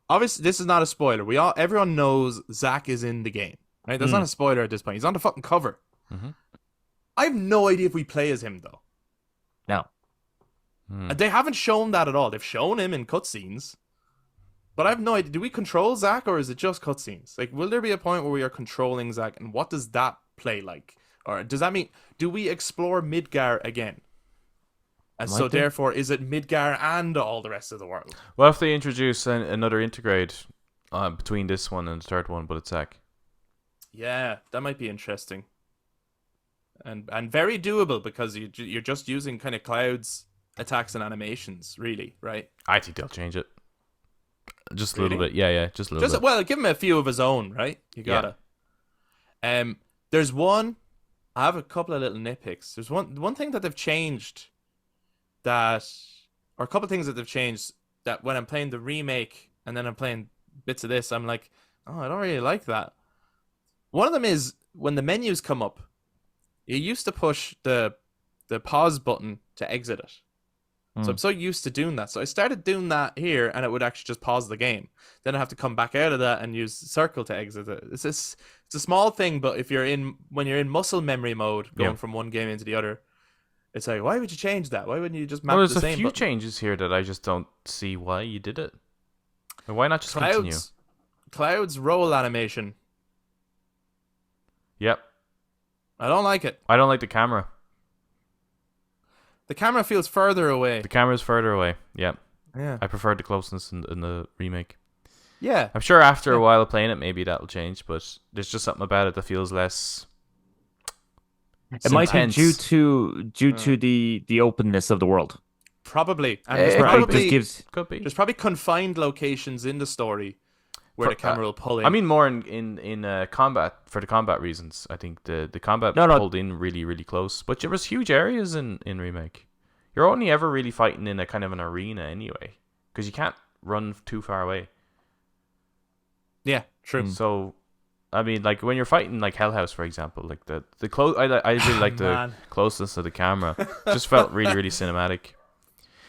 obviously, this is not a spoiler. Everyone knows Zack is in the game, right? That's not a spoiler at this point. He's on the fucking cover. Mm-hmm. I have no idea if we play as him, though. No. They haven't shown that at all. They've shown him in cutscenes. But I have no idea. Do we control Zack, or is it just cutscenes? Like, will there be a point where we are controlling Zack, and what does that play like? Or does that mean, do we explore Midgar again? And so, therefore, is it Midgar and all the rest of the world? Well, if they introduce another intergrade between this one and the third one, but it's Zack. Yeah, that might be interesting. And very doable, because you're just using kind of Cloud's attacks and animations, really, right? I think they'll change it. Just a little bit. Yeah, just a little bit. Well, give him a few of his own, right? You gotta. Yeah. There's one. I have a couple of little nitpicks. There's one thing that they've changed or a couple of things that they've changed that when I'm playing the remake and then I'm playing bits of this, I'm like, oh, I don't really like that. One of them is when the menus come up, you used to push the pause button to exit it. So I'm so used to doing that. So I started doing that here, and it would actually just pause the game. Then I have to come back out of that and use circle to exit it. It's a small thing, but when you're in muscle memory mode, going from one game into the other, it's like, why would you change that? Why wouldn't you just map the same button? There's a few changes here that I just don't see why you did it. Why not just continue? Cloud's roll animation. Yep. I don't like it. I don't like the camera. The camera feels further away. The camera's further away. Yeah. Yeah. I preferred the closeness in the remake. Yeah. I'm sure after a while of playing it, maybe that'll change, but there's just something about it that feels less. It might be due to the openness of the world. Probably. And there's probably confined locations in the story where the camera will pull in. I mean, more in combat, for the combat reasons. I think the combat pulled in really, really close. But there was huge areas in Remake. You're only ever really fighting in a kind of an arena anyway, because you can't run too far away. Yeah, true. So, I mean, like when you're fighting like Hell House, for example, like the close, I really like the closeness of the camera. Just felt really, really cinematic.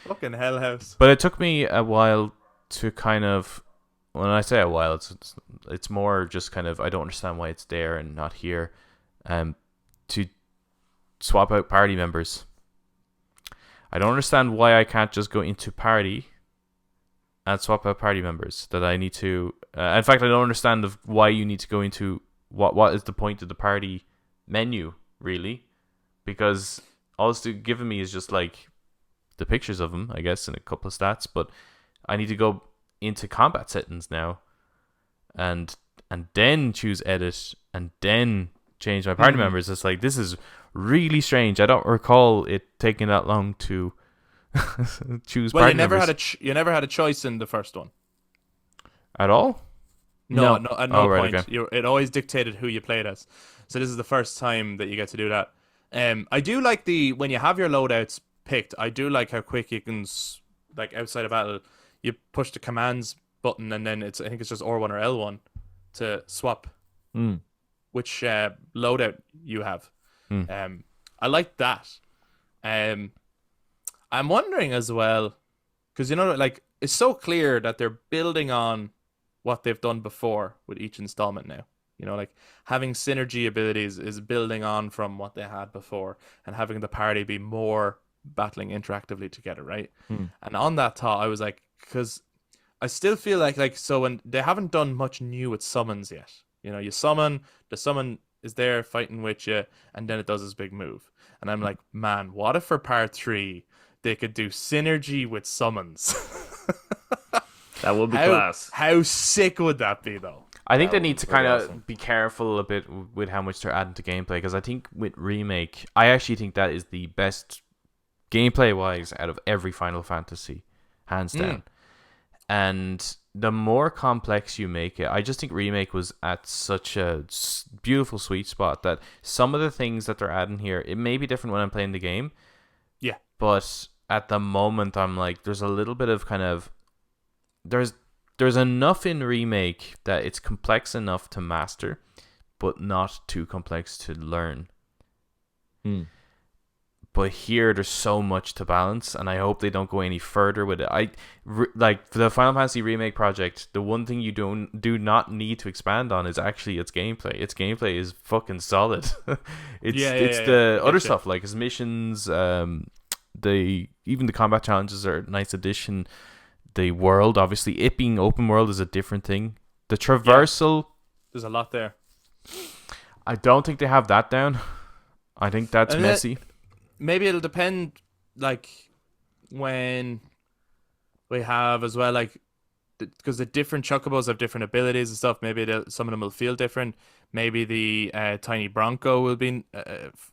Fucking Hell House. But it took me a while to kind of. When I say a while, it's more just kind of I don't understand why it's there and not here, to swap out party members. I don't understand why I can't just go into party and swap out party members. That I need to. In fact, I don't understand why you need to go into what is the point of the party menu really, because all it's given me is just like the pictures of them, I guess, and a couple of stats, but I need to go into combat settings now and then choose edit and then change my party members. It's like, this is really strange. I don't recall it taking that long to choose party members. You never had a choice in the first one at all. No, at no point. Okay. It always dictated who you played as. So this is the first time that you get to do that. I do like when you have your loadouts picked, I do like how quick you can, like outside of battle, you push the commands button and then I think it's just R1 or L1 to swap which loadout you have. I like that. I'm wondering as well, because like it's so clear that they're building on what they've done before with each installment now. Like having synergy abilities is building on from what they had before, and having the party be more battling interactively together, right? And on that thought, I was like, because I still feel like so when they haven't done much new with summons yet. You summon, the summon is there fighting with you, and then it does this big move. And I'm like, man, what if for part 3 they could do synergy with summons? That would be class. How sick would that be, though? I think they need to kind of be careful a bit with how much they're adding to gameplay, because I think with Remake, I actually think that is the best gameplay-wise out of every Final Fantasy, hands down. And the more complex you make it, I just think Remake was at such a beautiful sweet spot that some of the things that they're adding here, it may be different when I'm playing the game. Yeah. But at the moment, I'm like, there's a little bit of kind of... There's enough in Remake that it's complex enough to master, but not too complex to learn. But here, there's so much to balance, and I hope they don't go any further with it. Like for the Final Fantasy Remake project, the one thing you do not need to expand on is actually its gameplay. Its gameplay is fucking solid. It's the other stuff, like its missions, even the combat challenges are a nice addition. The world, obviously, it being open world is a different thing. The traversal, there's a lot there. I don't think they have that down. I think that's messy. Maybe it'll depend, like, when we have as well, like, because the different chocobos have different abilities and stuff. Maybe some of them will feel different. Maybe the tiny bronco will be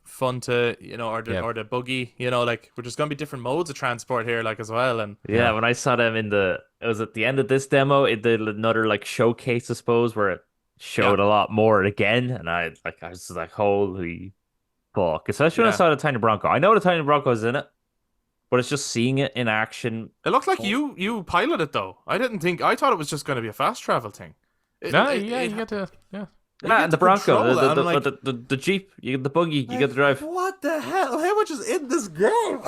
fun to, or the buggy. Like, we're just gonna be different modes of transport here, like, as well. And when I saw them it was at the end of this demo. It did another like showcase, I suppose, where it showed a lot more again, and I was just like, holy fuck! Especially when I saw the tiny bronco. I know the tiny bronco is in it, but it's just seeing it in action. It looked like you pilot it though. I thought it was just going to be a fast travel thing. You get to You Ah, get and the to Bronco, control that. I'm the, like, the Jeep, you get the buggy, you get to drive. what the hell? How much is in this game?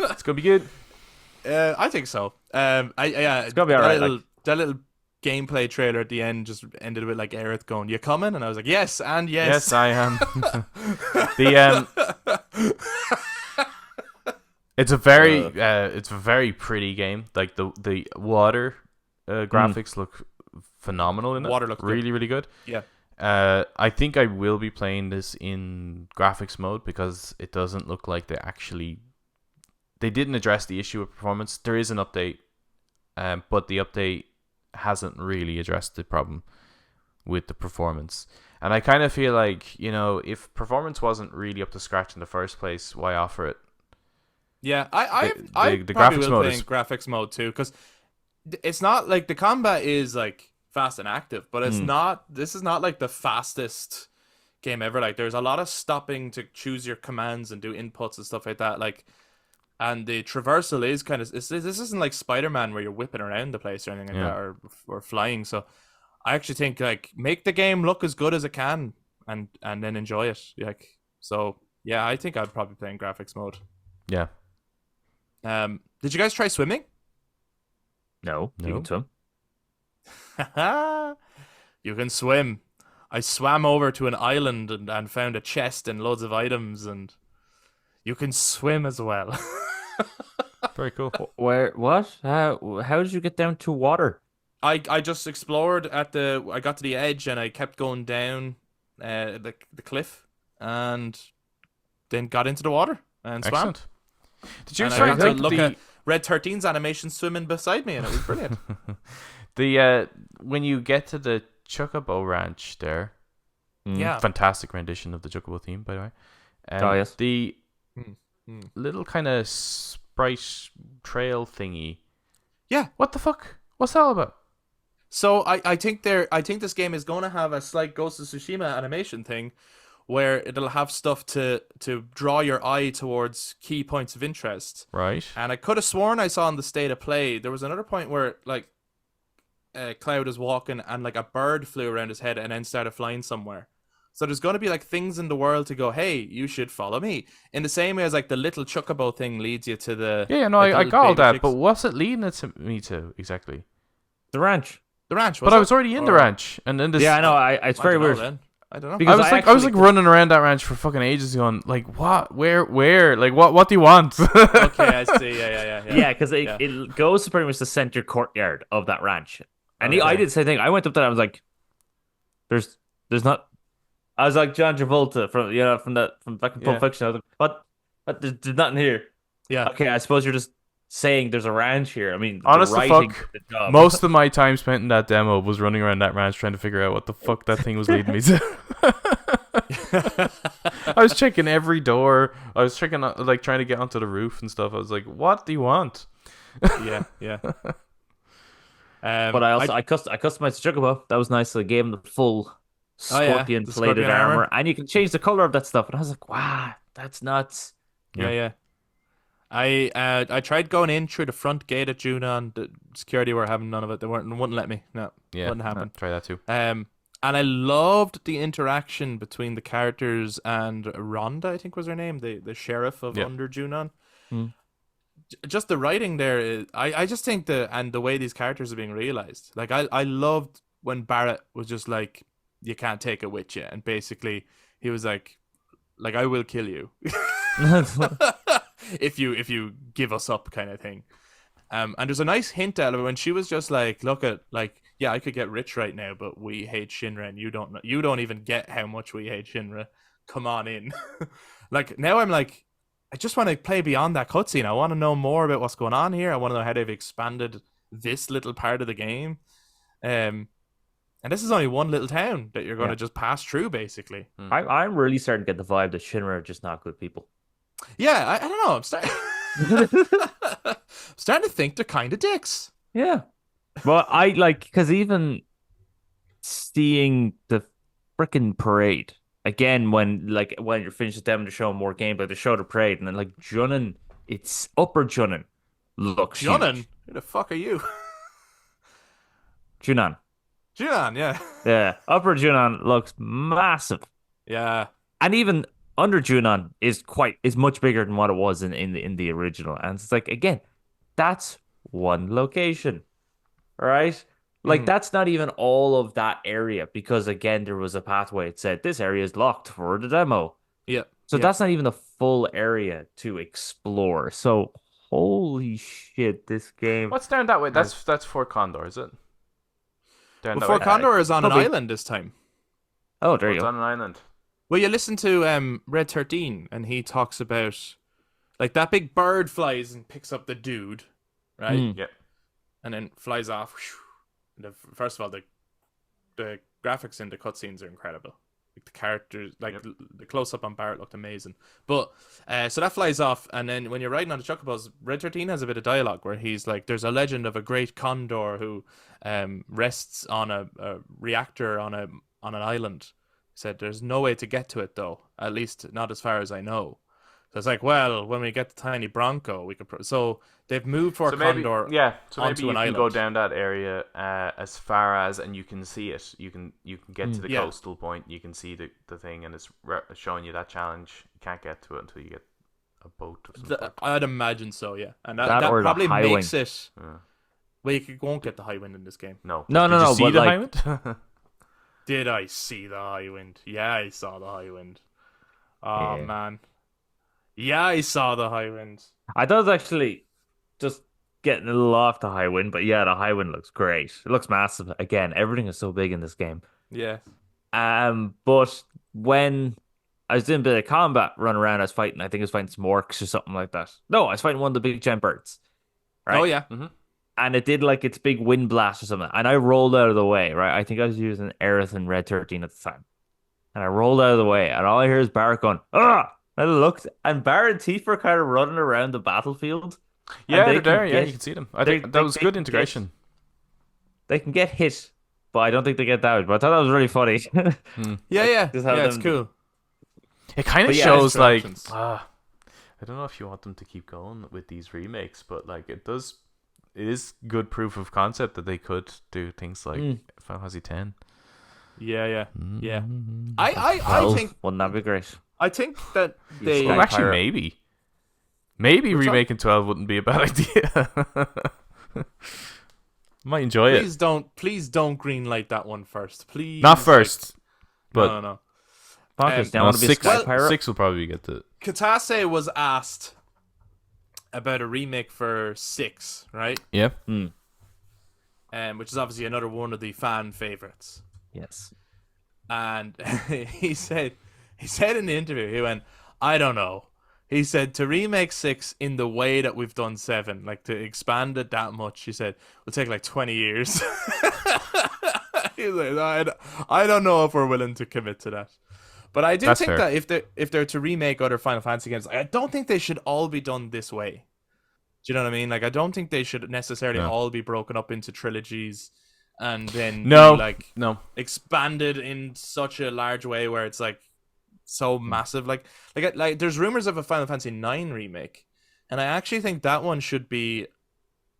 It's gonna be good. I think so. It's gonna be alright, like. that little gameplay trailer at the end just ended with like Aerith going, "You coming?" And I was like, "Yes, and yes." Yes, I am. It's a very pretty game. Like the water graphics look phenomenal in it. Water looks really really good. Yeah. I think I will be playing this in graphics mode because it doesn't look like they didn't address the issue of performance. There is an update, but the update hasn't really addressed the problem with the performance. And I kind of feel like, if performance wasn't really up to scratch in the first place, why offer it? Yeah, I the probably graphics will mode play is in graphics mode too, because it's not like the combat is like fast and active, but it's not. This is not like the fastest game ever. Like, there's a lot of stopping to choose your commands and do inputs and stuff like that. Like, and the traversal is kind of. This isn't like Spider-Man where you're whipping around the place or anything like that, or flying. So, I actually think like make the game look as good as it can, and then enjoy it. Like, so yeah, I think I'd probably play in graphics mode. Yeah. Did you guys try swimming? No, you can swim. You can swim. I swam over to an island and found a chest and loads of items, and you can swim as well. Very cool. Where? What? How did you get down to water? I just explored I got to the edge and I kept going down the cliff and then got into the water and swam. Excellent. Did you And try I got to like look at Red XIII's animation swimming beside me, and it was brilliant. when you get to the Chocobo Ranch there? Yeah. Fantastic rendition of the Chocobo theme, by the way. Oh, yes. The little kind of sprite trail thingy. Yeah. What the fuck? What's that all about? So I think this game is going to have a slight Ghost of Tsushima animation thing, where it'll have stuff to draw your eye towards key points of interest. Right. And I could have sworn I saw in the state of play there was another point where like Cloud was walking and like a bird flew around his head and then started flying somewhere. So there's going to be like things in the world to go, hey, you should follow me. In the same way as like the little Chocobo thing leads you to the... Yeah, no, like, I got all that, chicks. but what's it leading me to exactly? The ranch. The ranch, But I was already in the ranch, and then this... Yeah, I know. It's very weird. Then. I don't know. Because I was like running around that ranch for fucking ages going, like, what? Where? Like, what do you want? Okay, I see. Yeah. Yeah, because it goes to pretty much the center courtyard of that ranch. And I did the same thing. I went up there and I was like, there's not... I was like John Travolta from back in Pulp Fiction. I was like, what? There's nothing here. Yeah. Okay, I suppose you're just saying there's a ranch here. I mean, Honest the to writing fuck, did the job. most of my time spent in that demo was running around that ranch trying to figure out what the fuck that thing was leading me to. I was checking every door. I was checking, like, trying to get onto the roof and stuff. I was like, what do you want? Yeah. But I customized the Chocobo. That was nice. I gave him the full scorpion the plated scorpion armor, armor. and you can change the color of that stuff. And I was like, wow, that's nuts. Yeah. I tried going in through the front gate at Junon. The security were having none of it. They wouldn't let me. No, wouldn't happen. Try that too. And I loved the interaction between the characters and Rhonda, I think was her name, the sheriff of under Junon. Just the writing there is, I just think the way these characters are being realized. Like I loved when Barrett was just like, you can't take it with you, and basically he was like I will kill you if you give us up, kind of thing. And there's a nice hint out of it when she was just like, look at, like, yeah, I could get rich right now, but we hate Shinra, and you don't even get how much we hate Shinra. Come on in. Like, now I'm like, I just want to play beyond that cutscene. I want to know more about what's going on here. I want to know how they've expanded this little part of the game. And this is only one little town that you're going to just pass through, basically. I'm really starting to get the vibe that Shinra are just not good people. Yeah, I don't know. I'm starting to think they're kind of dicks. Yeah. Well, I like, because even seeing the freaking parade again, when you're finished with them to show more gameplay, they show the parade, and then like Junon, it's Upper Junon looks Junon? huge. Who the fuck are you? Junon. Junon, yeah. Yeah, Upper Junon looks massive, Yeah. and even under Junon is much bigger than what it was in the original. And it's like again, that's one location, right? Like Mm. that's not even all of that area because again, there was a pathway. It said this area is locked for the demo. Yeah. So Yeah. that's not even the full area to explore. So holy shit, this game What's down that way? has That's Fort Condor, is it? Down that Before way. Condor is on an could be. island this time. Oh, there Oh, you it's go. on an island. Well, you listen to Red XIII, and he talks about like that big bird flies and picks up the dude, right? Mm. Yeah. And then flies off. First of all, the graphics in the cutscenes are incredible. Like the characters, like Yep. the close up on Barrett looked amazing. But so that flies off, and then when you're riding on the chocobos, Red XIII has a bit of dialogue where he's like, "There's a legend of a great condor who rests on a reactor on an island." He said, "There's no way to get to it though, at least not as far as I know." So it's like, well, when we get the tiny Bronco, we could. So they've moved Fort So maybe, Condor yeah. So maybe onto you an can island. go down that area as far as, and you can see it. You can get to the Yeah. coastal point. You can see the thing, and it's showing you that challenge. You can't get to it until you get a boat of some sort. I'd imagine so, yeah. And That that or the probably high makes wing. it. Yeah. Well, won't get the high wind in this game. No. No, Did you no, see but the like- high wind? Did I see the high wind? Yeah, I saw the high wind. Oh, Yeah. man. Yeah, I saw the high wind. I thought it was actually just getting a little off the high wind, but yeah, the high wind looks great. It looks massive. Again, everything is so big in this game. Yeah. But when I was doing a bit of combat, run around, I was fighting. I think I was fighting some orcs or something like that. No, I was fighting one of the big giant birds. Right? Oh, yeah. And it did like its big wind blast or something. And I rolled out of the way, right? I think I was using Aerith and Red 13 at the time. And I rolled out of the way, and all I hear is Barrett going, "Ah!" And I looked, and Barrett and Tifa are kind of running around the battlefield. Yeah, they they're there. can Yeah, get- you can see them. I they- think that was they good get- integration. They can get hit, but I don't think they get damaged. But I thought that was really funny. Yeah. just have It's them- cool. It kind of But yeah, shows like interactions. I don't know if you want them to keep going with these remakes, but like it is good proof of concept that they could do things like Final Fantasy X. Yeah. Yeah. Mm-hmm. I 12, think wouldn't that be great? that they. Sky Well, actually, Pirate. maybe What's that? remaking 12 wouldn't be a bad idea. Might enjoy it. Please don't greenlight that one first. Please. Not like- first, but no. Bonkers, now I no, want to be a six. Sky Pirate. Six will probably get the. Katase was asked about a remake for 6, right? Yeah. Which is obviously another one of the fan favorites. Yes. And he said in the interview, he went, "I don't know." He said to remake 6 in the way that we've done 7, like to expand it that much, he said, will take like 20 years. He's like, I don't know if we're willing to commit to that. But I do That's think fair. that if they're to remake other Final Fantasy games, I don't think they should all be done this way. Do you know what I mean? Like, I don't think they should necessarily No. all be broken up into trilogies and then No. be, like No. expanded in such a large way where it's like so massive. Like there's rumors of a Final Fantasy IX remake, and I actually think that one should be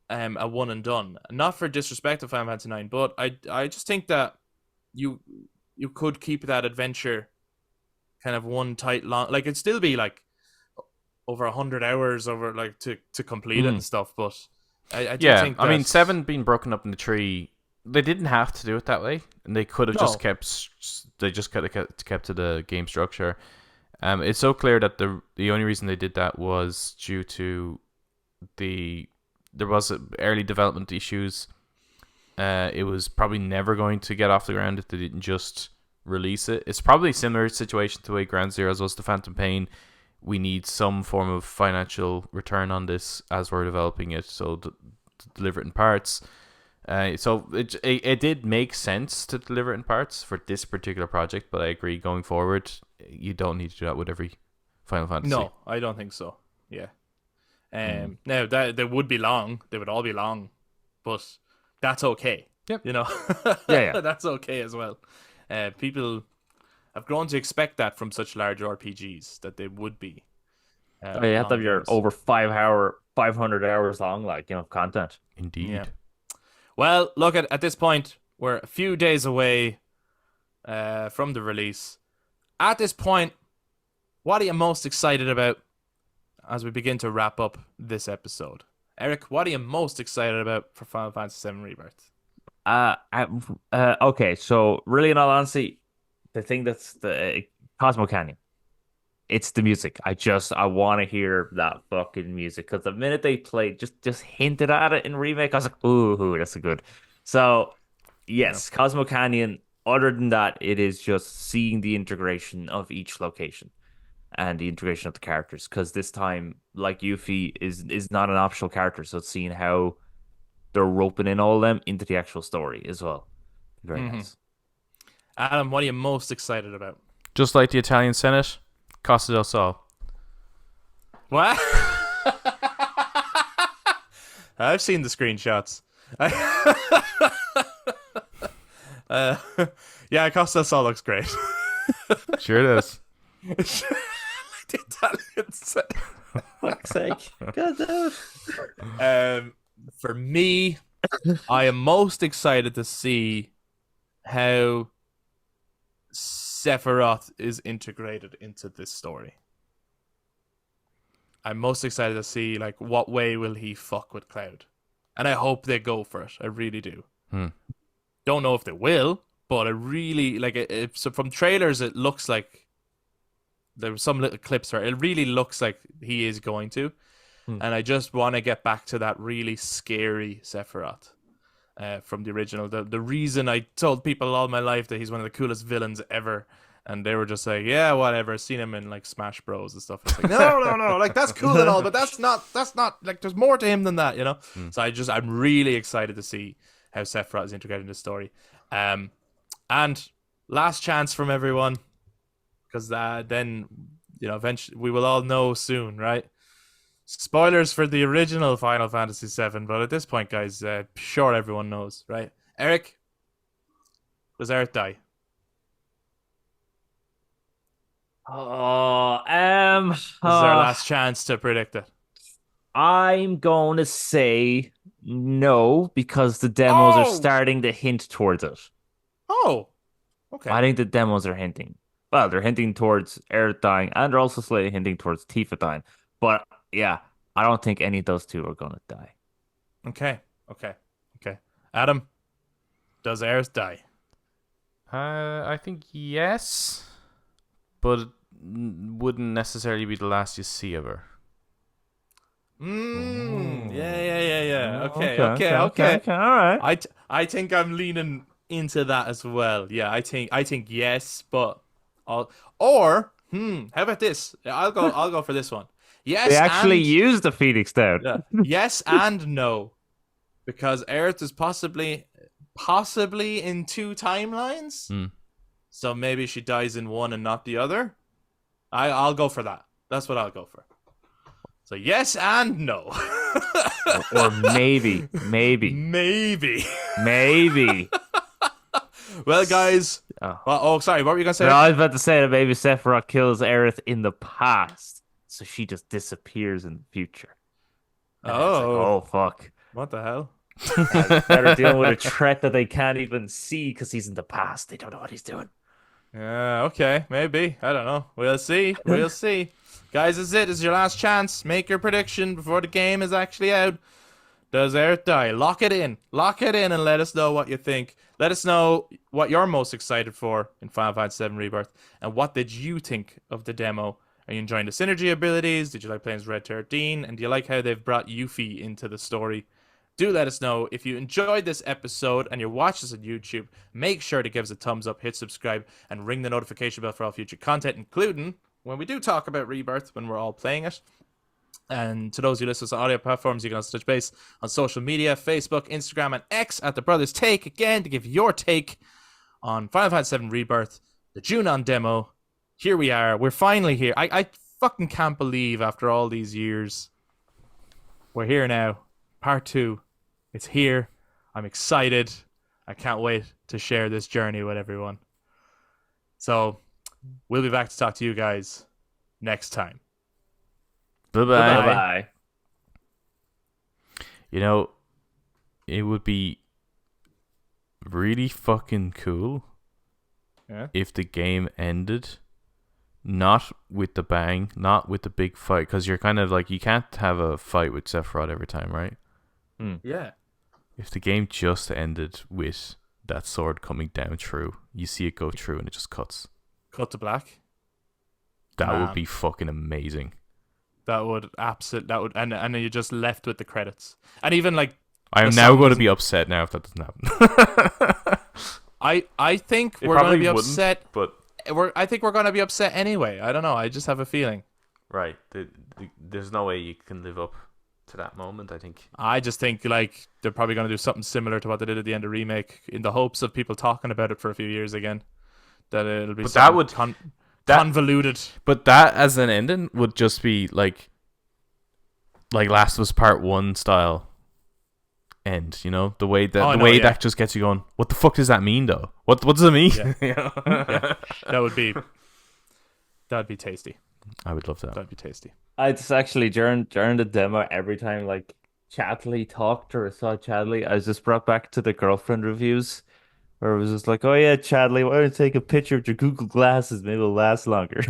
a one and done. Not for disrespect to Final Fantasy IX, but I just think that you could keep that adventure kind of one tight long. Like it'd still be like over 100 hours over like to complete it and stuff. But I do Yeah, think I mean, that- 7 being broken up in the tree, they didn't have to do it that way, and they could have just No. kept. They just kept to the game structure. It's so clear that the only reason they did that was due to there was early development issues. It was probably never going to get off the ground if they didn't just release it. It's probably a similar situation to the way Ground Zeroes was to Phantom Pain. We need some form of financial return on this as we're developing it, so to deliver it in parts. So it did make sense to deliver it in parts for this particular project, but I agree, going forward, you don't need to do that with every Final Fantasy. No, I don't think so. Yeah. Now that they would be long, they would all be long, but that's okay. Yep. You know. Yeah. That's okay as well. People have grown to expect that from such large RPGs that they would be. You have to have your long games. over 500 hours long, like, content. Indeed. Yeah. Well, look at this point, we're a few days away from the release. At this point, what are you most excited about as we begin to wrap up this episode? Eric, what are you most excited about for Final Fantasy VII Rebirth? Okay, so really, in all honesty, the thing that's the Cosmo Canyon. It's the music. I want to hear that fucking music because the minute they played, just hinted at it in remake, I was like, ooh, that's a good. So yes, Cosmo Canyon. Other than that, it is just seeing the integration of each location and the integration of the characters. Because this time, like Yuffie is not an optional character, so it's seeing how they're roping in all of them into the actual story as well. Very nice. Adam, what are you most excited about? Just like the Italian Senate, Costa del Sol. What? I've seen the screenshots. Yeah, Costa del Sol looks great. Sure it is. The Italian Senate. Fuck's sake. God damn. For me, I am most excited to see how Sephiroth is integrated into this story. I'm most excited to see like what way will he fuck with Cloud, and I hope they go for it. I really do. Don't know if they will, but I really like it. So from trailers, it looks like there were some little clips where it really looks like he is going to. And I just want to get back to that really scary Sephiroth from the original. The reason I told people all my life that he's one of the coolest villains ever, and they were just like, yeah, whatever. I've seen him in like Smash Bros and stuff. It's like, no, like that's cool and all, but that's not like there's more to him than that, you know. So I'm really excited to see how Sephiroth is integrated in the story. And last chance from everyone, because then eventually we will all know soon, right? Spoilers for the original Final Fantasy VII, but at this point, guys, sure everyone knows, right? Eric, does Aerith die? This is our last chance to predict it. I'm going to say no because the demos are starting to hint towards it. Oh, okay. I think the demos are hinting. Well, they're hinting towards Aerith dying, and they're also slightly hinting towards Tifa dying. But yeah, I don't think any of those two are going to die. Okay. Adam, does Aerith die? I think yes, but it wouldn't necessarily be the last you see of her. Yeah. Okay. All right. I think I'm leaning into that as well. Yeah, I think yes, but how about this? I'll go for this one. Yes, they actually used the Phoenix down. Yeah. Yes and no, because Aerith is possibly in two timelines. So maybe she dies in one and not the other. I'll go for that. That's what I'll go for. So yes and no. Or maybe. Well, guys. Sorry. What were you gonna say? No, I was about to say that maybe Sephiroth kills Aerith in the past, so she just disappears in the future. And oh fuck! What the hell? They're dealing with a threat that they can't even see because he's in the past. They don't know what he's doing. Yeah. Okay. Maybe. I don't know. We'll see. Guys, this is your last chance. Make your prediction before the game is actually out. Does Aerith die? Lock it in, and let us know what you think. Let us know what you're most excited for in Final Fantasy VII Rebirth, and what did you think of the demo? Are you enjoying the synergy abilities? Did you like playing as Red XIII? And do you like how they've brought Yuffie into the story? Do let us know. If you enjoyed this episode and you're watching this on YouTube, make sure to give us a thumbs up, hit subscribe, and ring the notification bell for all future content, including when we do talk about Rebirth, when we're all playing it. And to those who listen to audio platforms, you can also touch base on social media, Facebook, Instagram, and X at The Brothers Take, again, to give your take on Final Fantasy VII Rebirth, the Junon demo. Here we are. We're finally here. I fucking can't believe after all these years, we're here now. Part 2. It's here. I'm excited. I can't wait to share this journey with everyone. So, we'll be back to talk to you guys next time. Bye-bye. You know, it would be really fucking cool Yeah. if the game ended not with the bang, not with the big fight, because you're kind of like, you can't have a fight with Sephiroth every time, right? Yeah. If the game just ended with that sword coming down through, you see it go through and it just cuts. Cut to black. That Man. would be fucking amazing. That would and then you're just left with the credits. And even like I am the now song going to doesn't- be upset now if that doesn't happen. I think It we're gonna probably be wouldn't, upset. but I think we're gonna be upset anyway. I don't know. I just have a feeling. right, there's no way you can live up to that moment, I think. I just think like they're probably gonna do something similar to what they did at the end of Remake, in the hopes of people talking about it for a few years again. That it'll be But that something would- convoluted. But that as an ending would just be like Last of Us Part 1 style end, you know? The way that that just gets you going, what the fuck does that mean though? What does it mean? Yeah. You know? Yeah. That'd be tasty. I would love that. That'd be tasty. I just actually during the demo, every time like Chadley talked or saw Chadley, I was just brought back to the girlfriend reviews where it was just like, oh yeah, Chadley, why don't you take a picture of your Google glasses? Maybe it'll last longer.